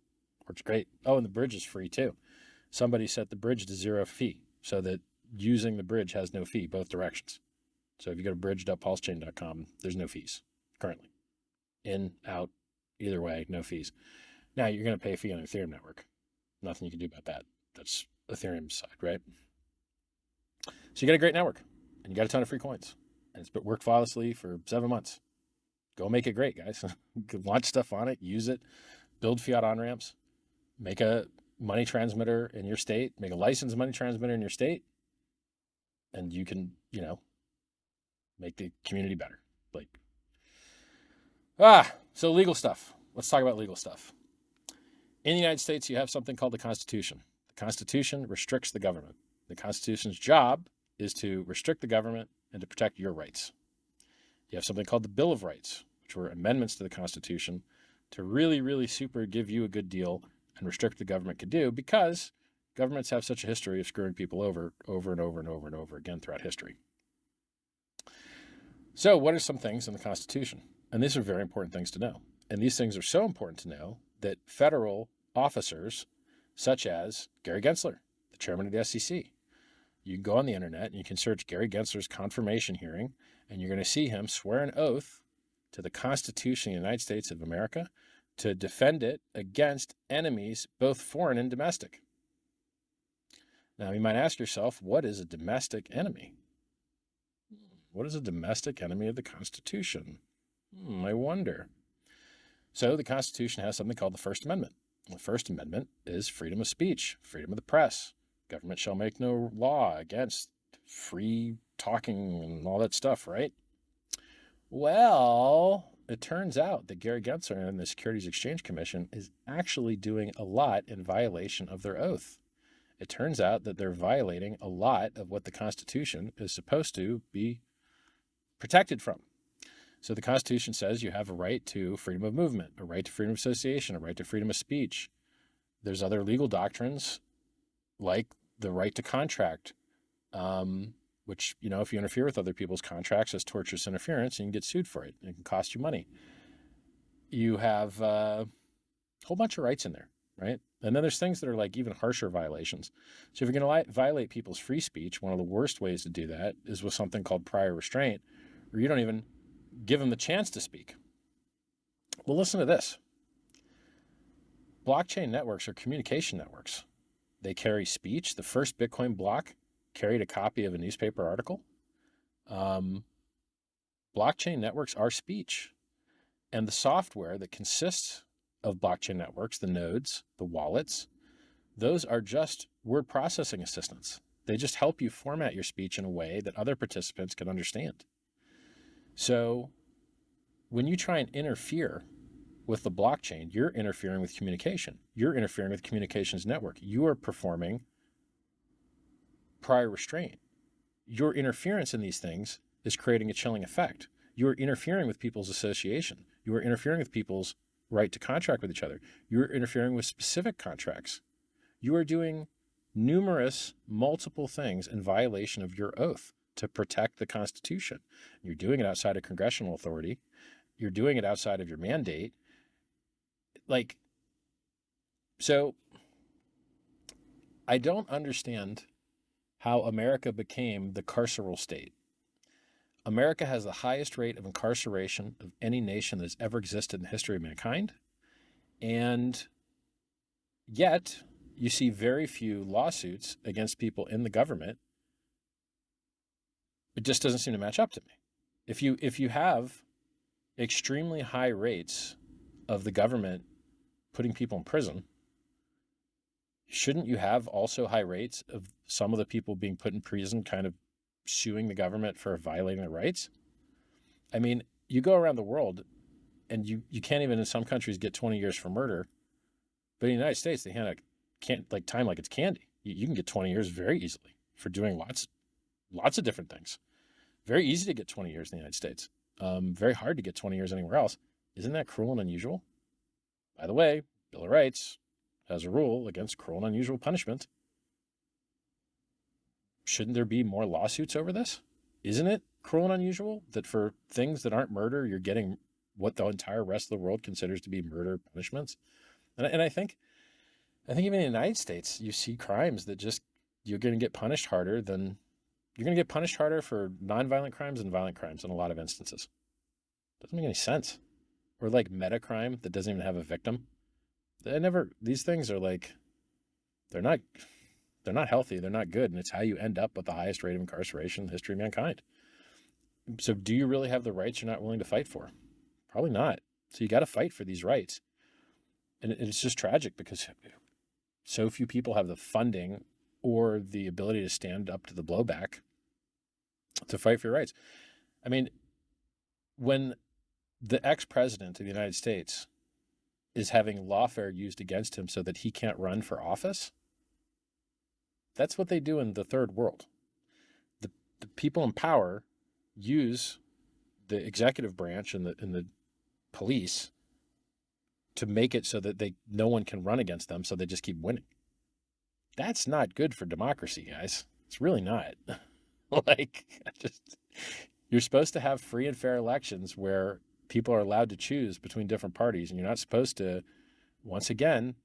Works great. Oh, and the bridge is free too. Somebody set the bridge to 0 fee so that using the bridge has no fee, both directions. So if you go to bridge.pulsechain.com, there's no fees currently. In, out, either way, no fees. Now you're going to pay a fee on the Ethereum network. Nothing you can do about that. That's Ethereum's side, right? So you got a great network and you got a ton of free coins and it's been worked flawlessly for 7 months. Go make it great, guys. Launch stuff on it, use it, build fiat on-ramps, make a money transmitter in your state, make a licensed money transmitter in your state, and you can, make the community better. So legal stuff. Let's talk about legal stuff. In the United States, you have something called the Constitution. The Constitution restricts the government. The Constitution's job is to restrict the government and to protect your rights. You have something called the Bill of Rights, which were amendments to the Constitution to really, really super give you a good deal and restrict what the government could do because governments have such a history of screwing people over and over and over and over again throughout history. So what are some things in the Constitution? And these are very important things to know. And these things are so important to know that federal officers, such as Gary Gensler, the chairman of the SEC, you can go on the internet and you can search Gary Gensler's confirmation hearing, and you're going to see him swear an oath to the Constitution of the United States of America to defend it against enemies, both foreign and domestic. Now, you might ask yourself, what is a domestic enemy? What is a domestic enemy of the Constitution? I wonder. So the Constitution has something called the First Amendment. The First Amendment is freedom of speech, freedom of the press. Government shall make no law against free talking and all that stuff, right? Well, it turns out that Gary Gensler and the Securities Exchange Commission is actually doing a lot in violation of their oath. It turns out that they're violating a lot of what the Constitution is supposed to be protected from. So the Constitution says you have a right to freedom of movement, a right to freedom of association, a right to freedom of speech. There's other legal doctrines like the right to contract, which, if you interfere with other people's contracts, that's tortious interference and you can get sued for it. It can cost you money. You have a whole bunch of rights in there, right? And then there's things that are like even harsher violations. So if you're going to violate people's free speech, one of the worst ways to do that is with something called prior restraint, where you don't even give them the chance to speak. Well, listen to this. Blockchain networks are communication networks. They carry speech. The first Bitcoin block carried a copy of a newspaper article. Blockchain networks are speech. And the software that consists of blockchain networks, the nodes, the wallets, those are just word processing assistants. They just help you format your speech in a way that other participants can understand. So when you try and interfere with the blockchain, you're interfering with communication. You're interfering with communications network. You are performing prior restraint. Your interference in these things is creating a chilling effect. You are interfering with people's association. You are interfering with people's right to contract with each other. You're interfering with specific contracts. You are doing numerous, multiple things in violation of your oath to protect the Constitution. You're doing it outside of congressional authority. You're doing it outside of your mandate. So I don't understand how America became the carceral state. America has the highest rate of incarceration of any nation that has ever existed in the history of mankind. And yet you see very few lawsuits against people in the government. It just doesn't seem to match up to me. If you have extremely high rates of the government putting people in prison, shouldn't you have also high rates of some of the people being put in prison kind of suing the government for violating their rights? I mean, you go around the world and you can't even in some countries get 20 years for murder, but in the United States, they hand out time like it's candy. You can get 20 years very easily for doing lots of different things. Very easy to get 20 years in the United States. Very hard to get 20 years anywhere else. Isn't that cruel and unusual? By the way, Bill of Rights has a rule against cruel and unusual punishment. Shouldn't there be more lawsuits over this? Isn't it cruel and unusual that for things that aren't murder, you're getting what the entire rest of the world considers to be murder punishments? And I think even in the United States, you see crimes that just, you're going to get punished harder for nonviolent crimes than violent crimes in a lot of instances. Doesn't make any sense. Or like meta crime that doesn't even have a victim. These things are like, they're not healthy. They're not good. And it's how you end up with the highest rate of incarceration in the history of mankind. So do you really have the rights you're not willing to fight for? Probably not. So you got to fight for these rights. And it's just tragic because so few people have the funding or the ability to stand up to the blowback to fight for your rights. I mean, when the ex-president of the United States is having lawfare used against him so that he can't run for office, that's what they do in the third world. The people in power use the executive branch and the police to make it so that no one can run against them, so they just keep winning. That's not good for democracy, guys. It's really not. You're supposed to have free and fair elections where people are allowed to choose between different parties, and you're not supposed to, once again,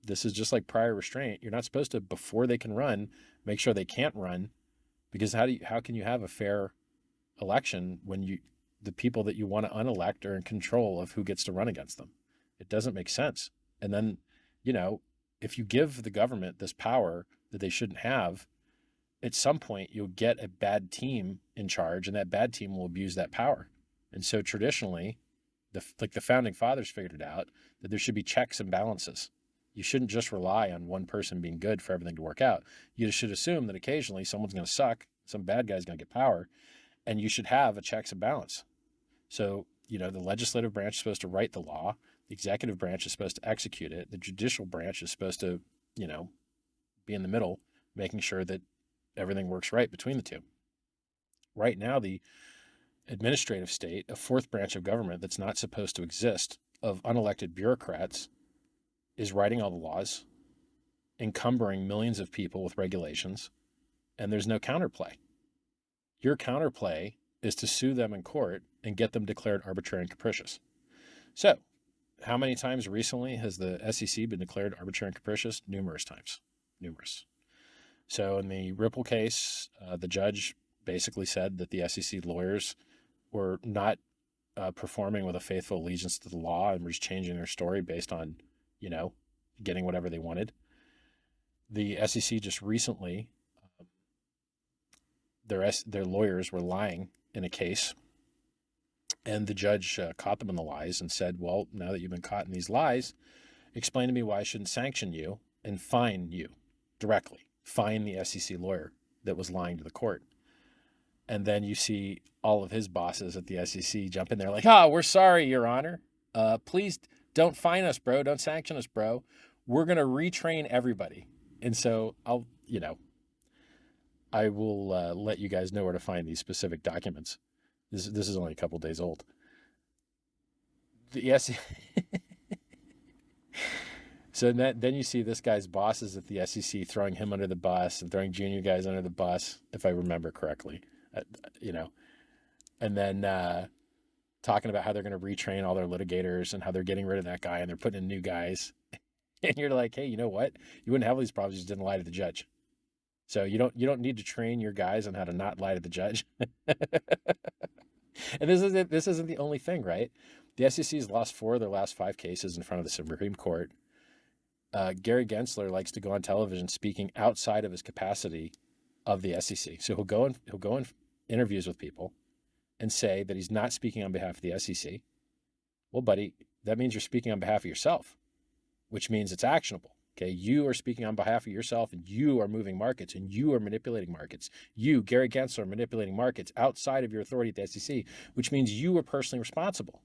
this is just like prior restraint. You're not supposed to, before they can run, make sure they can't run, because how can you have a fair election when the people that you want to unelect are in control of who gets to run against them? It doesn't make sense. And then, if you give the government this power that they shouldn't have, at some point you'll get a bad team in charge, and that bad team will abuse that power. And so traditionally, the founding fathers figured it out, that there should be checks and balances. You shouldn't just rely on one person being good for everything to work out. You should assume that occasionally someone's going to suck, some bad guy's going to get power, and you should have a checks and balance. So, the legislative branch is supposed to write the law. The executive branch is supposed to execute it. The judicial branch is supposed to, be in the middle, making sure that everything works right between the two. Right now, the administrative state, a fourth branch of government that's not supposed to exist, of unelected bureaucrats, is writing all the laws, encumbering millions of people with regulations, and there's no counterplay. Your counterplay is to sue them in court and get them declared arbitrary and capricious. So how many times recently has the SEC been declared arbitrary and capricious? Numerous times, numerous. So in the Ripple case, the judge basically said that the SEC lawyers were not performing with a faithful allegiance to the law and were just changing their story based on, getting whatever they wanted. The SEC just recently, their lawyers were lying in a case, and the judge caught them in the lies and said, well, now that you've been caught in these lies, explain to me why I shouldn't sanction you and fine you directly. Fine the SEC lawyer that was lying to the court. And then you see all of his bosses at the SEC jump in there like, we're sorry, Your Honor. Please don't fine us, bro. Don't sanction us, bro. We're going to retrain everybody. And so I will let you guys know where to find these specific documents. This is only a couple days old. The SEC. So then you see this guy's bosses at the SEC throwing him under the bus and throwing junior guys under the bus, if I remember correctly, and then talking about how they're going to retrain all their litigators and how they're getting rid of that guy and they're putting in new guys. And you're like, hey, you know what? You wouldn't have all these problems if you just didn't lie to the judge. So you don't need to train your guys on how to not lie to the judge. And this isn't the only thing, right? The SEC's lost 4 of their last 5 cases in front of the Supreme Court. Gary Gensler likes to go on television speaking outside of his capacity of the SEC. So he'll go in interviews with people and say that he's not speaking on behalf of the SEC. Well, buddy, that means you're speaking on behalf of yourself, which means it's actionable. Okay, you are speaking on behalf of yourself, and you are moving markets, and you are manipulating markets. You, Gary Gensler, are manipulating markets outside of your authority at the SEC, which means you are personally responsible.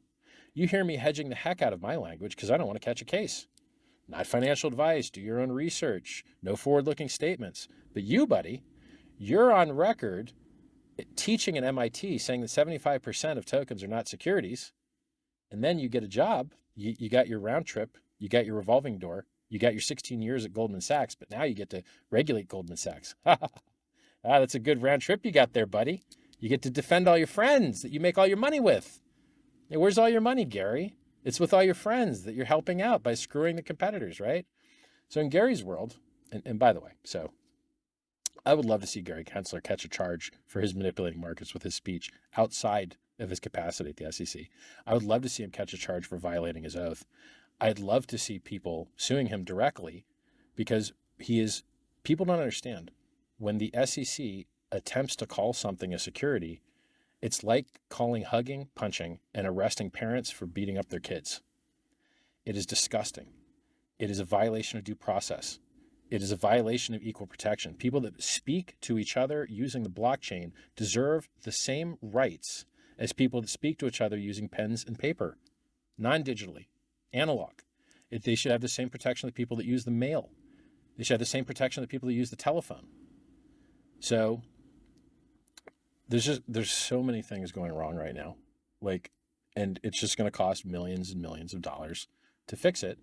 You hear me hedging the heck out of my language because I don't want to catch a case. Not financial advice, do your own research, no forward-looking statements. But you, buddy, you're on record teaching at MIT saying that 75% of tokens are not securities, and then you get a job, you got your round trip, you got your revolving door, you got your 16 years at Goldman Sachs, but now you get to regulate Goldman Sachs. That's a good round trip you got there, buddy. You get to defend all your friends that you make all your money with. Hey, where's all your money, Gary? It's with all your friends that you're helping out by screwing the competitors, right? So in Gary's world, and by the way, so I would love to see Gary Gensler catch a charge for his manipulating markets with his speech outside of his capacity at the SEC. I would love to see him catch a charge for violating his oath. I'd love to see people suing him directly because people don't understand. When the SEC attempts to call something a security, it's like calling hugging, punching, and arresting parents for beating up their kids. It is disgusting. It is a violation of due process. It is a violation of equal protection. People that speak to each other using the blockchain deserve the same rights as people that speak to each other using pens and paper, non-digitally, analog. They should have the same protection that people that use the mail. They should have the same protection that people that use the telephone. So there's so many things going wrong right now, and it's just going to cost millions and millions of dollars to fix it.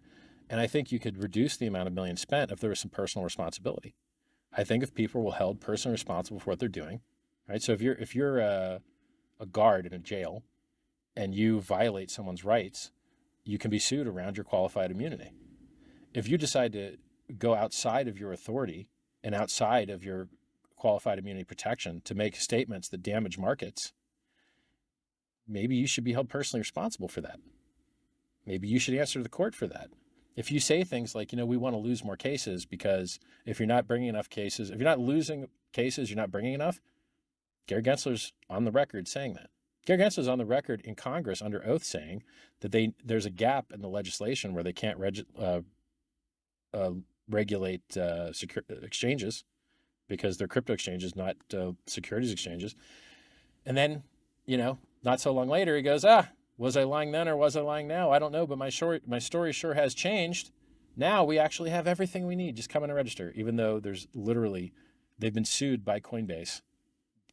And I think you could reduce the amount of millions spent if there was some personal responsibility. I think if people were held personally responsible for what they're doing, right? So if you're a guard in a jail and you violate someone's rights, you can be sued around your qualified immunity. If you decide to go outside of your authority and outside of your qualified immunity protection to make statements that damage markets, maybe you should be held personally responsible for that. Maybe you should answer to the court for that. If you say things like, we want to lose more cases because if you're not bringing enough cases, if you're not losing cases, you're not bringing enough. Gary Gensler's on the record saying that. Gary Gensler's on the record in Congress under oath saying that there's a gap in the legislation where they can't regulate exchanges because they're crypto exchanges, not securities exchanges. And then, not so long later, he goes, was I lying then or was I lying now? I don't know, but my story sure has changed. Now we actually have everything we need. Just come in and register, even though they've been sued by Coinbase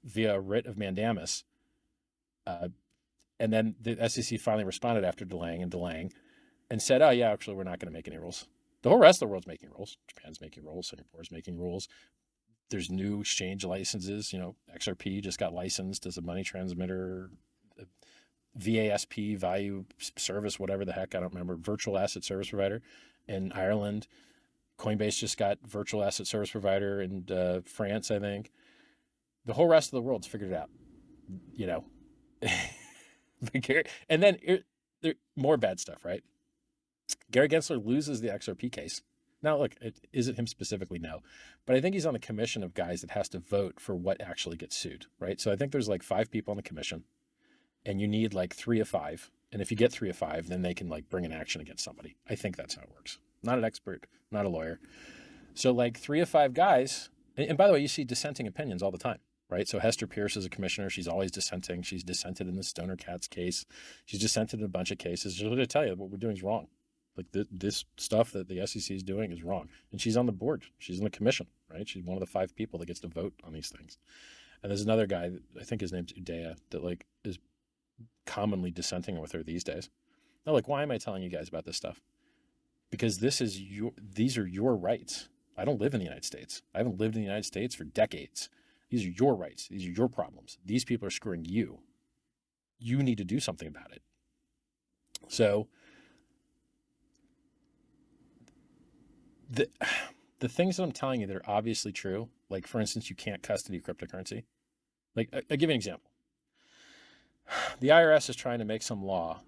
via writ of mandamus. And then the SEC finally responded after delaying and said, actually, we're not going to make any rules. The whole rest of the world's making rules. Japan's making rules. Singapore's making rules. There's new exchange licenses. XRP just got licensed as a money transmitter. VASP, value service, whatever the heck, I don't remember, virtual asset service provider in Ireland. Coinbase just got virtual asset service provider in France, I think. The whole rest of the world's figured it out, you know. And then there more bad stuff, right? Gary Gensler loses the XRP case. Now, look, is it him specifically? No. But I think he's on the commission of guys that has to vote for what actually gets sued, right? So I think there's like 5 people on the commission, and you need like 3 of 5. And if you get 3 of 5, then they can like bring an action against somebody. I think that's how it works. Not an expert, not a lawyer. So like 3 of 5 guys, and by the way, you see dissenting opinions all the time, right? So Hester Pierce is a commissioner. She's always dissenting. She's dissented in the Stoner Cats case. She's dissented in a bunch of cases. She's going to tell you what we're doing is wrong. Like this stuff that the SEC is doing is wrong. And she's on the board. She's in the commission, right? She's one of the 5 people that gets to vote on these things. And there's another guy, I think his name's Udaya, that like is commonly dissenting with her these days. Now, like, why am I telling you guys about this stuff? Because these are your rights. I don't live in the United States. I haven't lived in the United States for decades. These are your rights. These are your problems. These people are screwing you. You need to do something about it. So the things that I'm telling you that are obviously true, like for instance, you can't custody cryptocurrency. Like I'll give you an example. The IRS is trying to make some law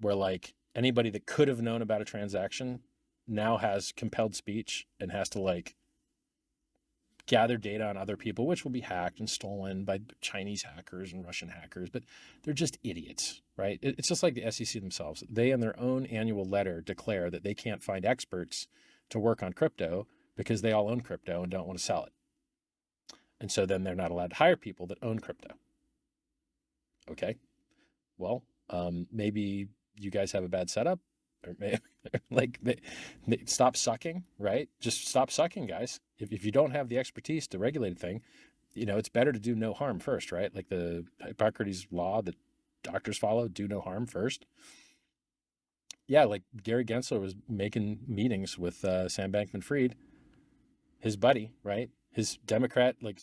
where like anybody that could have known about a transaction now has compelled speech and has to like gather data on other people, which will be hacked and stolen by Chinese hackers and Russian hackers, but they're just idiots, right? It's just like the SEC themselves. They in their own annual letter declare that they can't find experts to work on crypto because they all own crypto and don't want to sell it. And so then they're not allowed to hire people that own crypto. Okay. Well, maybe you guys have a bad setup, or stop sucking, right? Just stop sucking, guys. If you don't have the expertise to regulate a thing, it's better to do no harm first, right? Like the Hippocrates law that doctors follow, do no harm first. Yeah, like Gary Gensler was making meetings with Sam Bankman-Fried, his buddy, right? His Democrat, like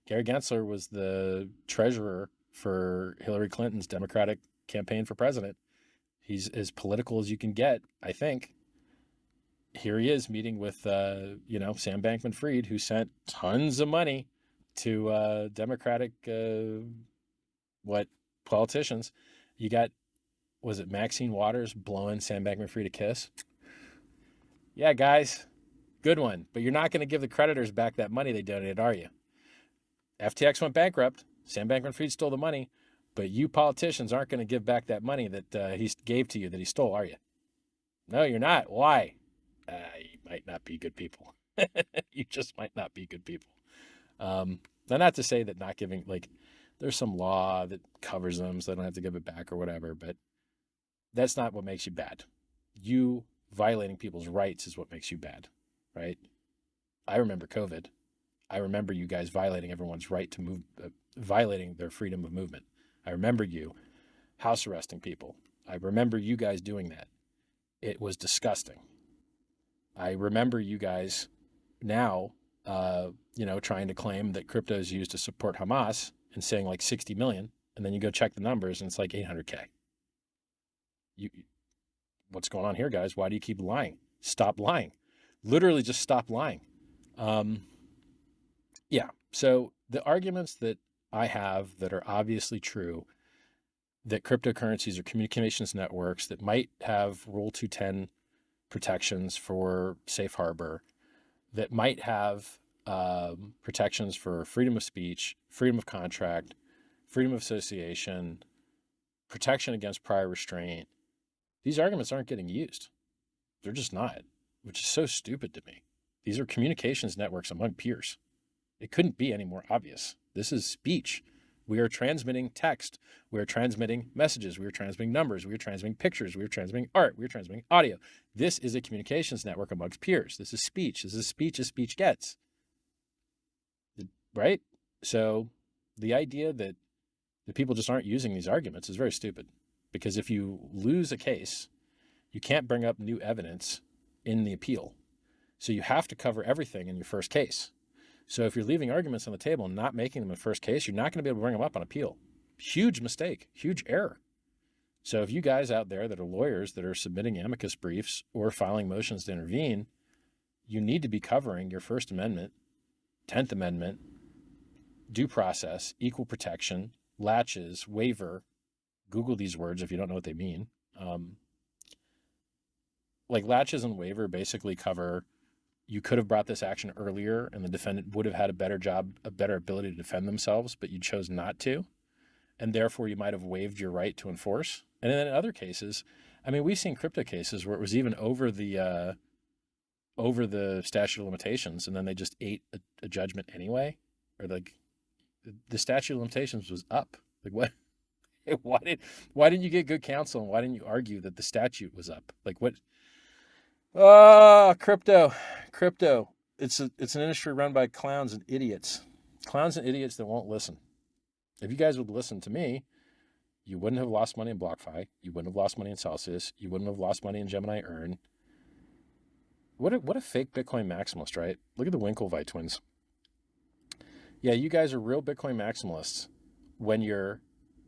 Gary Gensler was the treasurer for Hillary Clinton's Democratic campaign for president. He's as political as you can get, I think. Here he is meeting with, Sam Bankman-Fried, who sent tons of money to Democratic, politicians. You got, was it Maxine Waters blowing Sam Bankman-Fried a kiss? Yeah, guys, good one. But you're not going to give the creditors back that money they donated, are you? FTX went bankrupt. Sam Bankman-Fried stole the money. But you politicians aren't going to give back that money that he gave to you that he stole, are you? No, you're not. Why? You might not be good people. You just might not be good people. Now, not to say that not giving, like, there's some law that covers them so they don't have to give it back or whatever, but that's not what makes you bad. You violating people's rights is what makes you bad, right? I remember COVID. I remember you guys violating everyone's right to move, violating their freedom of movement. I remember you house arresting people. I remember you guys doing that. It was disgusting. I remember you guys now, trying to claim that crypto is used to support Hamas and saying like 60 million. And then you go check the numbers and it's like 800K. What's going on here, guys? Why do you keep lying? Stop lying. Literally just stop lying. So the arguments that I have that are obviously true, that cryptocurrencies are communications networks that might have Rule 210 protections for safe harbor, that might have protections for freedom of speech, freedom of contract, freedom of association, protection against prior restraint. These arguments aren't getting used. They're just not, which is so stupid to me. These are communications networks among peers. It couldn't be any more obvious. This is speech. We are transmitting text. We are transmitting messages. We are transmitting numbers. We are transmitting pictures. We are transmitting art. We are transmitting audio. This is a communications network amongst peers. This is speech. This is speech as speech gets. Right? So the idea that the people just aren't using these arguments is very stupid, because if you lose a case, you can't bring up new evidence in the appeal. So you have to cover everything in your first case. So if you're leaving arguments on the table and not making them in the first case, you're not going to be able to bring them up on appeal. Huge mistake, huge error. So if you guys out there that are lawyers that are submitting amicus briefs or filing motions to intervene, you need to be covering your First Amendment, 10th Amendment, due process, equal protection, latches, waiver. Google these words if you don't know what they mean. Like latches and waiver basically cover, you could have brought this action earlier and the defendant would have had a better job, a better ability to defend themselves, but you chose not to. And therefore you might have waived your right to enforce. And then in other cases, I mean, we've seen crypto cases where it was even over the statute of limitations, and then they just ate a judgment anyway, or like the statute of limitations was up. Like what? Why didn't you get good counsel, and why didn't you argue that the statute was up? Like what? Crypto. It's an industry run by clowns and idiots that won't listen. If you guys would listen to me, you wouldn't have lost money in BlockFi. You wouldn't have lost money in Celsius. You wouldn't have lost money in Gemini Earn. What a fake Bitcoin maximalist, right? Look at the Winklevi twins. Yeah, you guys are real Bitcoin maximalists when you're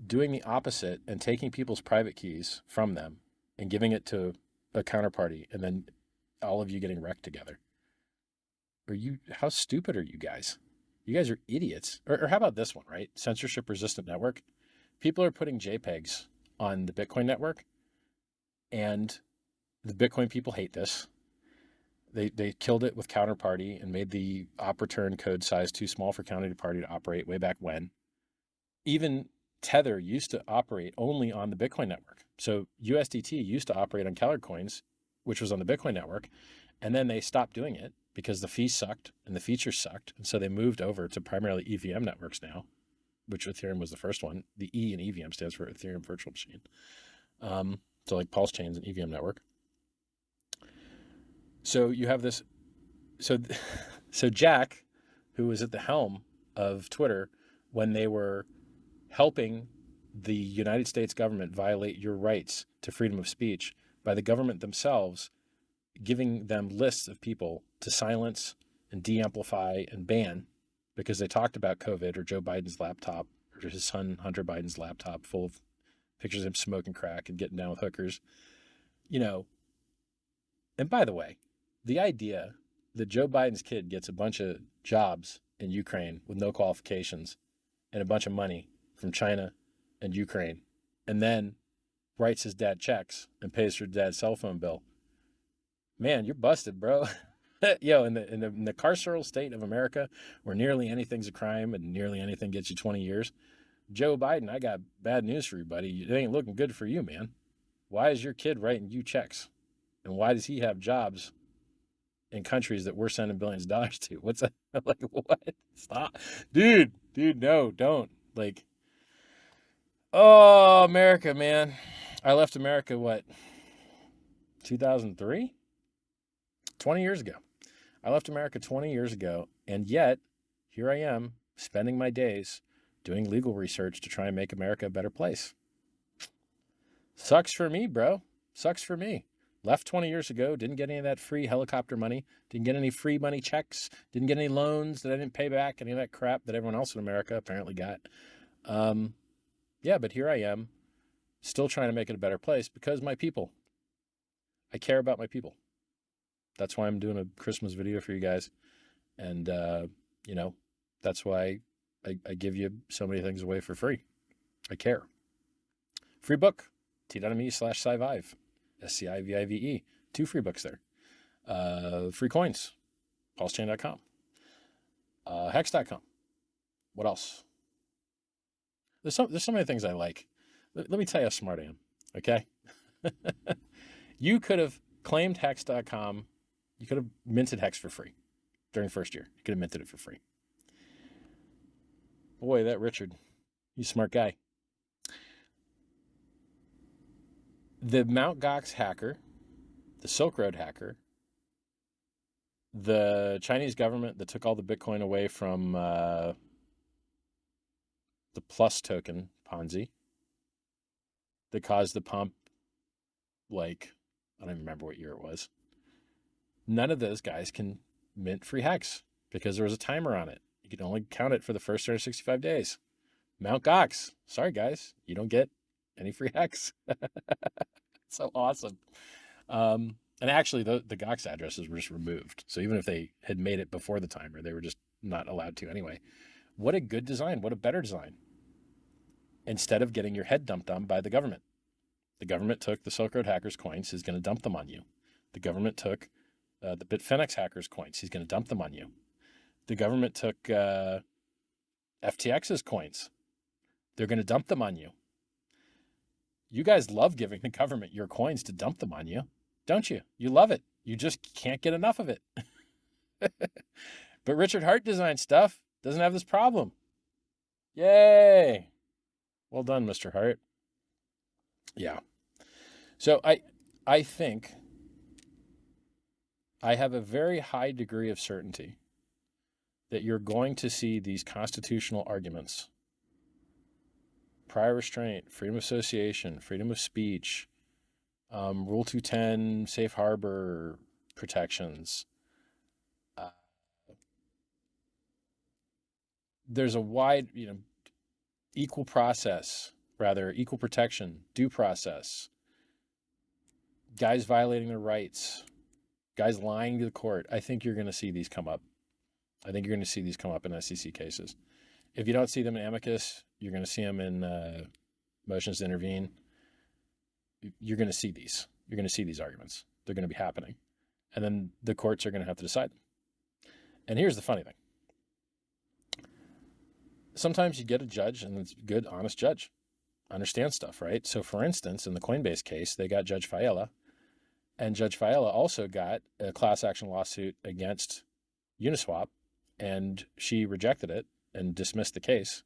doing the opposite and taking people's private keys from them and giving it to a counterparty, and then all of you getting wrecked together. How stupid are you guys? You guys are idiots. Or how about this one, right? Censorship resistant network. People are putting JPEGs on the Bitcoin network, and the Bitcoin people hate this. They killed it with counterparty and made the op return code size too small for counterparty to operate way back when. Even Tether used to operate only on the Bitcoin network. So USDT used to operate on Keller coins, which was on the Bitcoin network. And then they stopped doing it because the fees sucked and the features sucked. And so they moved over to primarily EVM networks now, which Ethereum was the first one. The E in EVM stands for Ethereum Virtual Machine. So like Pulse Chain's an EVM network. So you have this. So Jack, who was at the helm of Twitter when they were helping the United States government violate your rights to freedom of speech by the government themselves giving them lists of people to silence and de-amplify and ban because they talked about COVID or Joe Biden's laptop or his son Hunter Biden's laptop full of pictures of him smoking crack and getting down with hookers. And by the way, the idea that Joe Biden's kid gets a bunch of jobs in Ukraine with no qualifications and a bunch of money from China and Ukraine, and then writes his dad checks and pays for dad's cell phone bill. Man, you're busted, bro. Yo, in the carceral state of America, where nearly anything's a crime and nearly anything gets you 20 years, Joe Biden, I got bad news for you, buddy. It ain't looking good for you, man. Why is your kid writing you checks? And why does he have jobs in countries that we're sending billions of dollars to? What's that? Like, what? Stop. Dude, no, don't. Like, oh, America, man. I left America, 2003? 20 years ago. I left America 20 years ago, and yet here I am spending my days doing legal research to try and make America a better place. Sucks for me, bro. Sucks for me. Left 20 years ago, didn't get any of that free helicopter money, didn't get any free money checks, didn't get any loans that I didn't pay back, any of that crap that everyone else in America apparently got. Yeah, but here I am, still trying to make it a better place because my people. I care about my people. That's why I'm doing a Christmas video for you guys. And, that's why I give you so many things away for free. I care. Free book, t.me/Scivive, SCIVIVE. 2 free books there. Free coins, pulsechain.com, hex.com. What else? There's so many things I like. Let me tell you how smart I am, okay? You could have claimed hex.com. You could have minted Hex for free during the first year. You could have minted it for free. Boy, that Richard, he's a smart guy. The Mt. Gox hacker, the Silk Road hacker, the Chinese government that took all the Bitcoin away from the Plus token, Ponzi, that caused the pump, I don't even remember what year it was. None of those guys can mint free Hex because there was a timer on it. You can only count it for the first 365 days. Mt. Gox, sorry guys, you don't get Any free hacks? So awesome. And actually, the GOX addresses were just removed. So even if they had made it before the timer, they were just not allowed to anyway. What a good design. What a better design. Instead of getting your head dumped on by the government. The government took the Silk Road hackers' coins. He's going to dump them on you. The government took the Bitfinex hackers' coins. He's going to dump them on you. The government took FTX's coins. They're going to dump them on you. You guys love giving the government your coins to dump them on you, don't you? You love it. You just can't get enough of it. But Richard Hart design stuff doesn't have this problem. Yay. Well done, Mr. Hart. Yeah. So I think I have a very high degree of certainty that you're going to see these constitutional arguments, prior restraint, freedom of association, freedom of speech, Rule 210, safe harbor protections. There's a wide, equal protection, due process, guys violating their rights, guys lying to the court. I think you're going to see these come up. I think you're going to see these come up in SEC cases. If you don't see them in amicus, you're going to see them in motions to intervene. You're going to see these. You're going to see these arguments. They're going to be happening. And then the courts are going to have to decide them. And here's the funny thing. Sometimes you get a judge, and it's a good, honest judge. Understands stuff, right? So for instance, in the Coinbase case, they got Judge Fiala. And Judge Fiala also got a class action lawsuit against Uniswap. And she rejected it and dismissed the case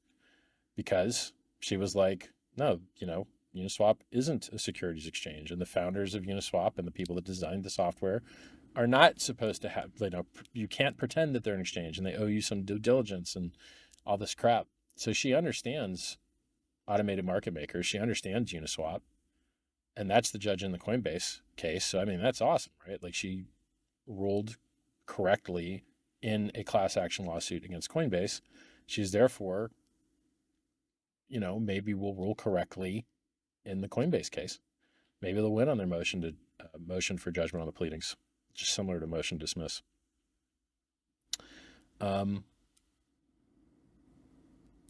because she was like, no, Uniswap isn't a securities exchange. And the founders of Uniswap and the people that designed the software are not supposed to have, you can't pretend that they're an exchange, and they owe you some due diligence and all this crap. So she understands automated market makers. She understands Uniswap. And that's the judge in the Coinbase case. So, I mean, that's awesome, right? Like, she ruled correctly in a class action lawsuit against Coinbase. She's therefore, maybe will rule correctly in the Coinbase case. Maybe they'll win on their motion for judgment on the pleadings, just similar to motion to dismiss.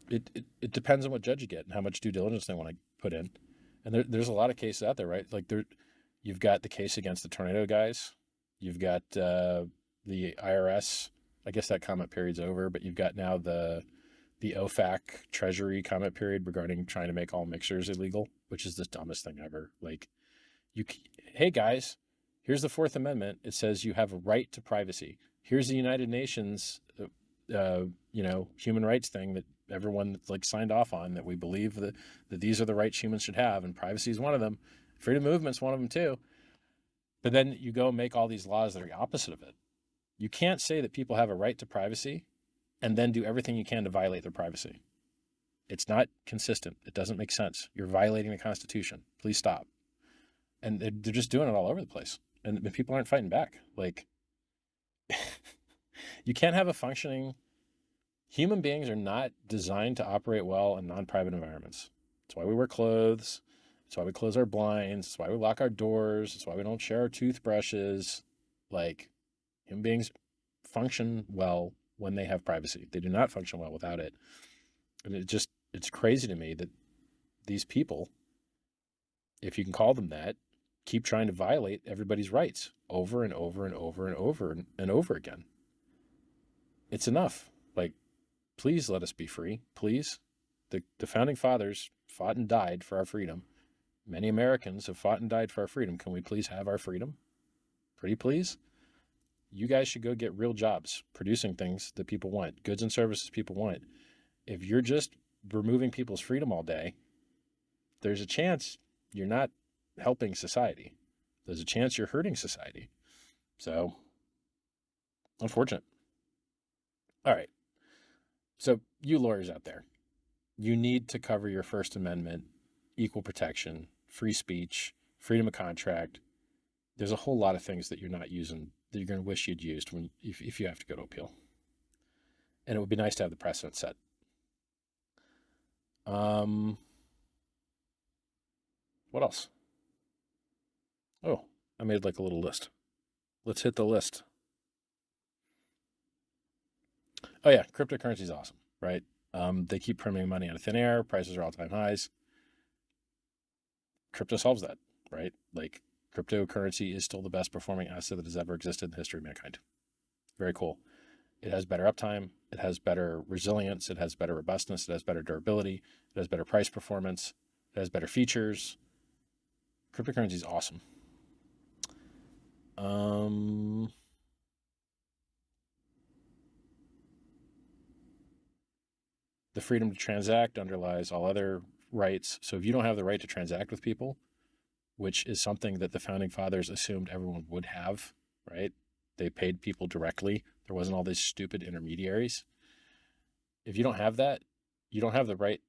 It depends on what judge you get and how much due diligence they want to put in. And there's a lot of cases out there, right? Like you've got the case against the tornado guys. You've got the IRS. I guess that comment period's over, but you've got now the OFAC Treasury comment period regarding trying to make all mixers illegal, which is the dumbest thing ever. Like, hey guys, here's the Fourth Amendment. It says you have a right to privacy. Here's the United Nations, human rights thing that everyone signed off on, that we believe that these are the rights humans should have, and privacy is one of them. Freedom of movement's one of them too. But then you go make all these laws that are the opposite of it. You can't say that people have a right to privacy and then do everything you can to violate their privacy. It's not consistent. It doesn't make sense. You're violating the Constitution. Please stop. And they're just doing it all over the place. And people aren't fighting back. You can't have a functioning... Human beings are not designed to operate well in non-private environments. That's why we wear clothes. That's why we close our blinds. That's why we lock our doors. That's why we don't share our toothbrushes. Human beings function well when they have privacy. They do not function well without it. And it's crazy to me that these people, if you can call them that, keep trying to violate everybody's rights over and over and over and over and over again. It's enough. Please let us be free. Please. The founding fathers fought and died for our freedom. Many Americans have fought and died for our freedom. Can we please have our freedom? Pretty please? You guys should go get real jobs, producing things that people want, goods and services people want. If you're just removing people's freedom all day, there's a chance you're not helping society. There's a chance you're hurting society. So, unfortunate. All right. So you lawyers out there, you need to cover your First Amendment, equal protection, free speech, freedom of contract. There's a whole lot of things that you're not using that you're going to wish you'd used if you have to go to appeal. And it would be nice to have the precedent set. What else? Oh, I made like a little list. Let's hit the list. Oh yeah, cryptocurrency is awesome, right? They keep printing money out of thin air. Prices are all-time highs. Crypto solves that, right? Like cryptocurrency is still the best performing asset that has ever existed in the history of mankind. Very cool. It has better uptime. It has better resilience. It has better robustness. It has better durability. It has better price performance. It has better features. Cryptocurrency is awesome. The freedom to transact underlies all other rights. So if you don't have the right to transact with people, which is something that the founding fathers assumed everyone would have, right? They paid people directly. There wasn't all these stupid intermediaries. If you don't have that, you don't have the right,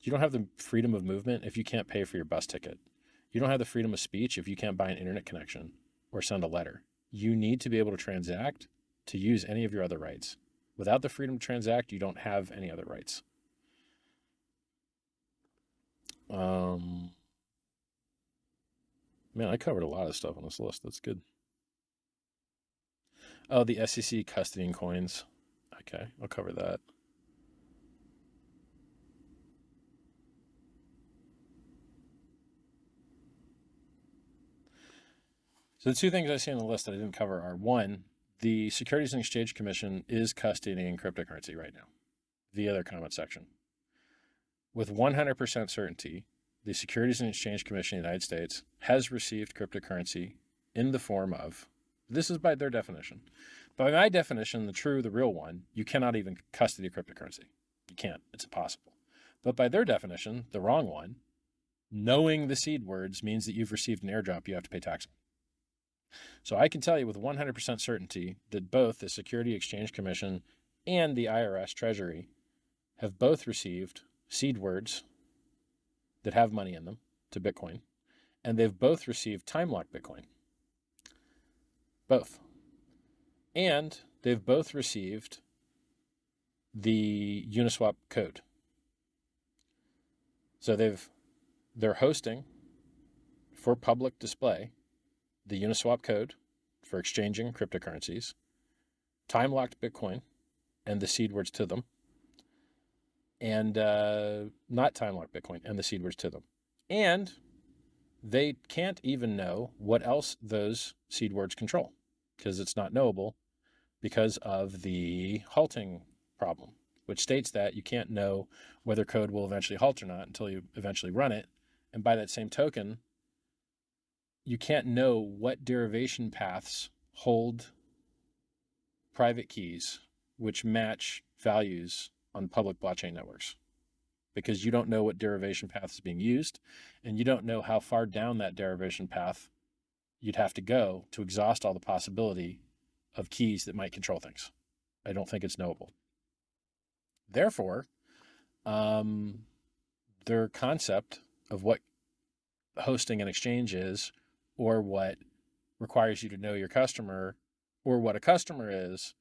you don't have the freedom of movement if you can't pay for your bus ticket. You don't have the freedom of speech if you can't buy an internet connection or send a letter. You need to be able to transact to use any of your other rights. Without the freedom to transact, you don't have any other rights. Man, I covered a lot of stuff on this list. That's good. Oh, the SEC custodying coins. Okay, I'll cover that. So the two things I see on the list that I didn't cover are, one, the Securities and Exchange Commission is custodying cryptocurrency right now via their comment section. With 100% certainty, the Securities and Exchange Commission of the United States has received cryptocurrency in the form of, this is by their definition. By my definition, the real one, you cannot even custody cryptocurrency. You can't. It's impossible. But by their definition, the wrong one, knowing the seed words means that you've received an airdrop you have to pay tax on. So I can tell you with 100% certainty that both the Securities and Exchange Commission and the IRS Treasury have both received seed words that have money in them to Bitcoin, and they've both received time-locked Bitcoin. Both. And they've both received the Uniswap code. So they're hosting for public display the Uniswap code for exchanging cryptocurrencies, time-locked Bitcoin, and the seed words to them, and not time-locked Bitcoin and the seed words to them. And they can't even know what else those seed words control because it's not knowable because of the halting problem, which states that you can't know whether code will eventually halt or not until you eventually run it. And by that same token, you can't know what derivation paths hold private keys which match values on public blockchain networks, because you don't know what derivation path is being used, and you don't know how far down that derivation path you'd have to go to exhaust all the possibility of keys that might control things. I don't think it's knowable. Therefore, their concept of what hosting an exchange is, or what requires you to know your customer, or what a customer is,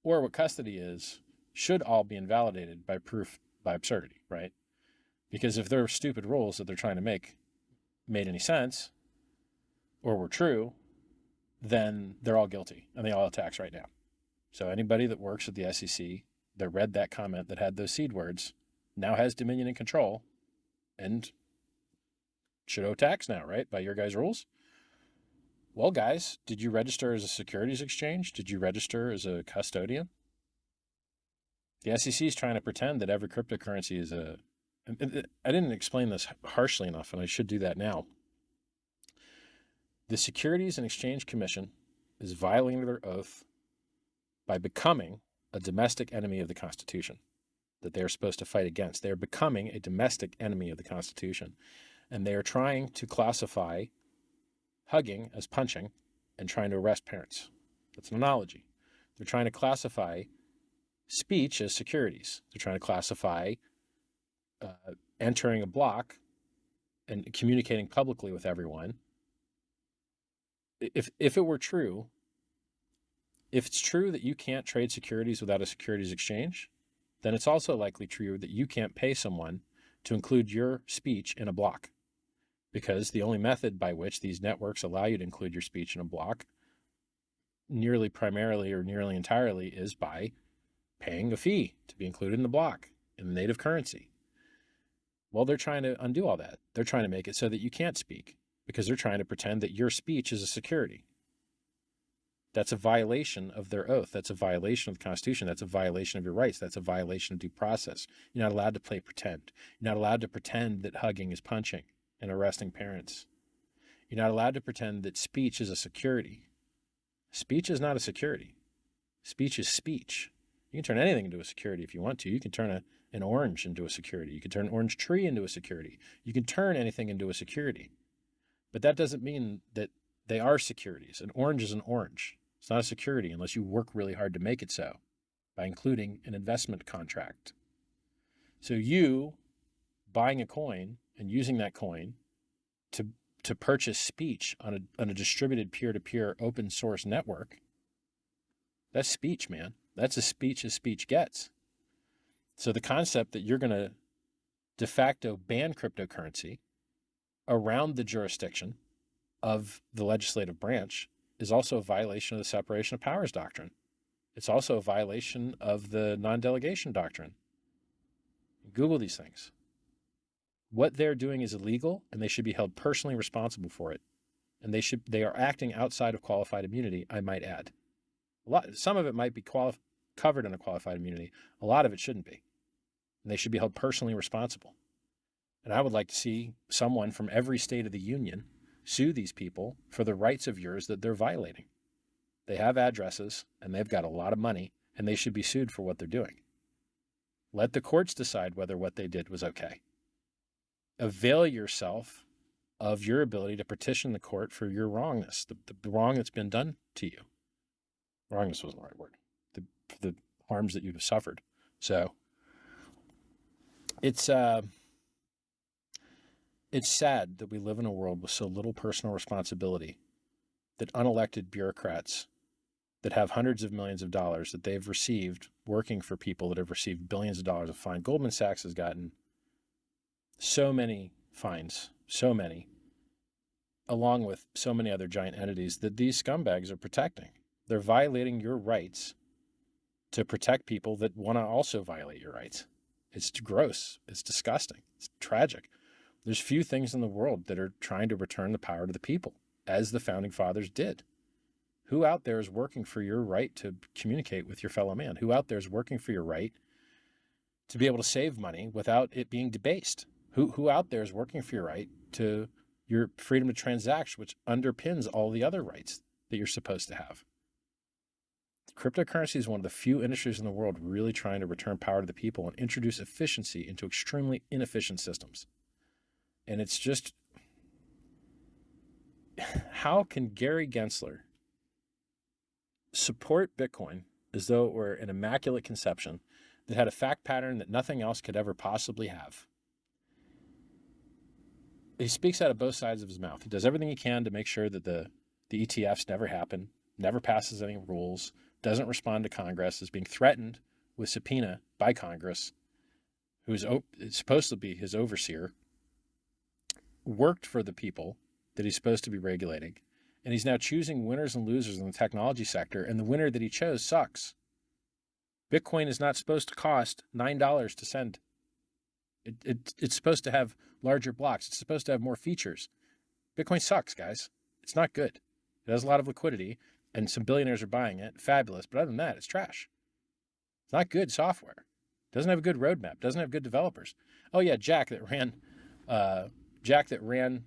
or what custody is, should all be invalidated by proof by absurdity, right? Because if their stupid rules that they're trying to make made any sense or were true, then they're all guilty and they all have tax right now. So anybody that works at the SEC that read that comment that had those seed words now has dominion and control and should owe tax now, right? By your guys' rules. Well, guys, did you register as a securities exchange? Did you register as a custodian? The SEC is trying to pretend that every cryptocurrency is a... I didn't explain this harshly enough, and I should do that now. The Securities and Exchange Commission is violating their oath by becoming a domestic enemy of the Constitution that they are supposed to fight against. They are becoming a domestic enemy of the Constitution, and they are trying to classify hugging as punching and trying to arrest parents. That's an analogy. They're trying to classify speech as securities. They're trying to classify entering a block and communicating publicly with everyone. If it were true, if it's true that you can't trade securities without a securities exchange, then it's also likely true that you can't pay someone to include your speech in a block. because the only method by which these networks allow you to include your speech in a block nearly primarily or nearly entirely is by paying a fee to be included in the block in the native currency. Well, they're trying to undo all that. They're trying to make it so that you can't speak because they're trying to pretend that your speech is a security. That's a violation of their oath. That's a violation of the Constitution. That's a violation of your rights. That's a violation of due process. You're not allowed to play pretend. You're not allowed to pretend that hugging is punching and arresting parents. You're not allowed to pretend that speech is a security. Speech is not a security. Speech is speech. You can turn anything into a security if you want to. You can turn an orange into a security. You can turn an orange tree into a security. You can turn anything into a security. But that doesn't mean that they are securities. An orange is an orange. It's not a security unless you work really hard to make it so by including an investment contract. So you buying a coin and using that coin to purchase speech on a distributed peer-to-peer open source network, that's speech, man. That's as speech gets. So the concept that you're going to de facto ban cryptocurrency around the jurisdiction of the legislative branch is also a violation of the separation of powers doctrine. It's also a violation of the non-delegation doctrine. Google these things. What they're doing is illegal, and they should be held personally responsible for it. And they are acting outside of qualified immunity, I might add. Some of it might be covered under qualified immunity. A lot of it shouldn't be. And they should be held personally responsible. And I would like to see someone from every state of the union sue these people for the rights of yours that they're violating. They have addresses, and they've got a lot of money, and they should be sued for what they're doing. Let the courts decide whether what they did was okay. Avail yourself of your ability to petition the court for your wrongness, the wrong that's been done to you. Wrongness wasn't the right word. The harms that you've suffered. So it's sad that we live in a world with so little personal responsibility, that unelected bureaucrats that have hundreds of millions of dollars that they've received working for people that have received billions of dollars of fine. Goldman Sachs has gotten so many fines, so many, along with so many other giant entities that these scumbags are protecting. They're violating your rights to protect people that want to also violate your rights. It's gross. It's disgusting. It's tragic. There's few things in the world that are trying to return the power to the people, as the founding fathers did. Who out there is working for your right to communicate with your fellow man? Who out there is working for your right to be able to save money without it being debased? Who out there is working for your right to your freedom to transact, which underpins all the other rights that you're supposed to have? Cryptocurrency is one of the few industries in the world really trying to return power to the people and introduce efficiency into extremely inefficient systems. And it's just, how can Gary Gensler support Bitcoin as though it were an immaculate conception that had a fact pattern that nothing else could ever possibly have? He speaks out of both sides of his mouth. He does everything he can to make sure that the ETFs never happen, never passes any rules, doesn't respond to Congress, is being threatened with subpoena by Congress, who's supposed to be his overseer, worked for the people that he's supposed to be regulating, and he's now choosing winners and losers in the technology sector, and the winner that he chose sucks. Bitcoin is not supposed to cost $9 to send. It's supposed to have larger blocks. It's supposed to have more features. Bitcoin sucks, guys. It's not good. It has a lot of liquidity, and some billionaires are buying it. Fabulous. But other than that, it's trash. It's not good software. It doesn't have a good roadmap. It doesn't have good developers. Oh yeah, Jack that ran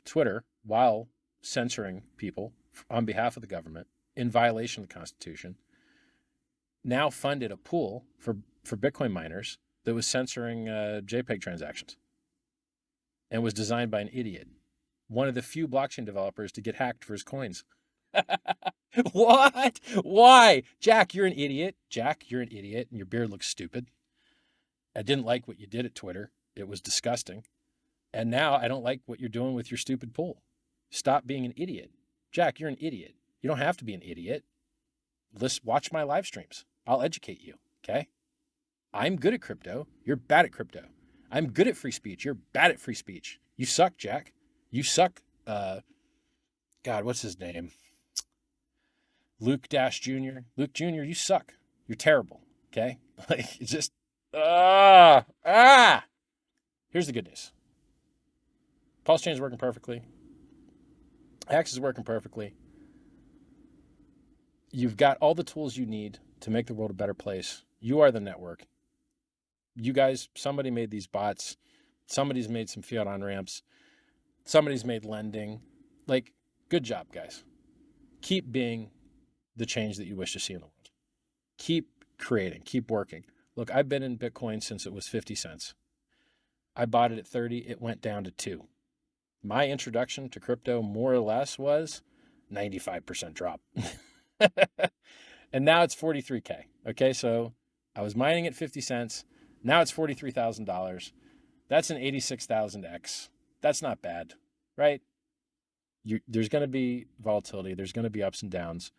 Twitter while censoring people on behalf of the government in violation of the Constitution, now funded a pool for Bitcoin miners that was censoring JPEG transactions and was designed by an idiot. One of the few blockchain developers to get hacked for his coins. What? Why? Jack, you're an idiot. Jack, you're an idiot, and your beard looks stupid. I didn't like what you did at Twitter. It was disgusting. And now I don't like what you're doing with your stupid pool. Stop being an idiot. Jack, you're an idiot. You don't have to be an idiot. Watch my live streams. I'll educate you, okay? I'm good at crypto. You're bad at crypto. I'm good at free speech. You're bad at free speech. You suck, Jack. You suck. God, what's his name? Luke Dash Jr. Luke Jr., you suck. You're terrible. Okay? Like, it's just, Here's the good news. Pulse chain is working perfectly. Hex is working perfectly. You've got all the tools you need to make the world a better place. You are the network. You guys, somebody made these bots. Somebody's made some fiat on ramps. Somebody's made lending. Like, good job, guys. Keep being the change that you wish to see in the world. Keep creating, keep working. Look, I've been in Bitcoin since it was 50 cents. I bought it at 30. It went down to 2. My introduction to crypto more or less was 95% drop. And now it's 43K. Okay, so I was mining at 50 cents. Now it's $43,000. That's an 86,000x. That's not bad, right? There's going to be volatility. There's going to be ups and downs.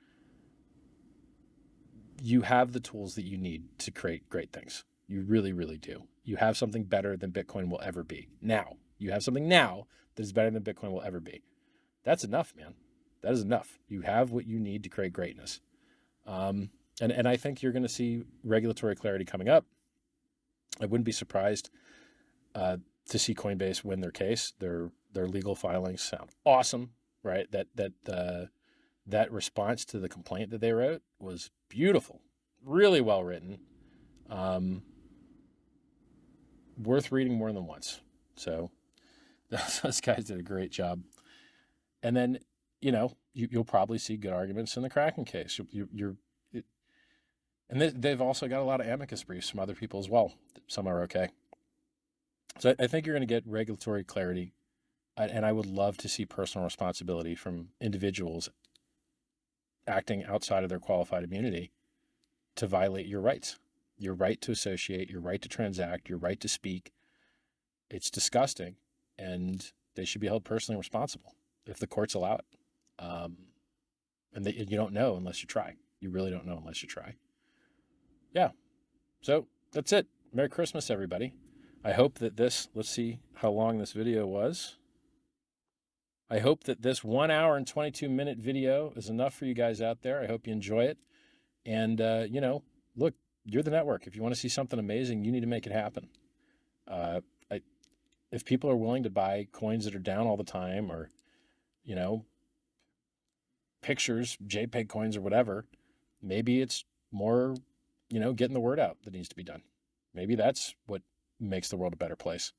You have the tools that you need to create great things. You really, really do. You have something better than Bitcoin will ever be. Now, you have something now that is better than Bitcoin will ever be. That's enough, man. That is enough. You have what you need to create greatness. And I think you're going to see regulatory clarity coming up. I wouldn't be surprised to see Coinbase win their case. Their legal filings sound awesome, right? That response to the complaint that they wrote was beautiful, really well written, worth reading more than once. So those guys did a great job. And then, you'll probably see good arguments in the Kraken case. And they've also got a lot of amicus briefs from other people as well. Some are okay. So I think you're going to get regulatory clarity, and I would love to see personal responsibility from individuals acting outside of their qualified immunity to violate your rights. Your right to associate, your right to transact, your right to speak. It's disgusting, and they should be held personally responsible if the courts allow it. And you don't know unless you try. You really don't know unless you try. Yeah. So that's it. Merry Christmas, everybody. I hope that let's see how long this video was. I hope that this 1 hour and 22-minute video is enough for you guys out there. I hope you enjoy it. And, look, you're the network. If you want to see something amazing, you need to make it happen. If people are willing to buy coins that are down all the time, or, pictures, JPEG coins or whatever, maybe it's more, getting the word out that needs to be done. Maybe that's what makes the world a better place.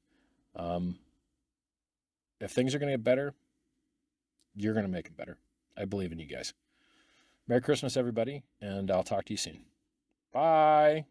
If things are going to get better, you're going to make it better. I believe in you guys. Merry Christmas, everybody, and I'll talk to you soon. Bye.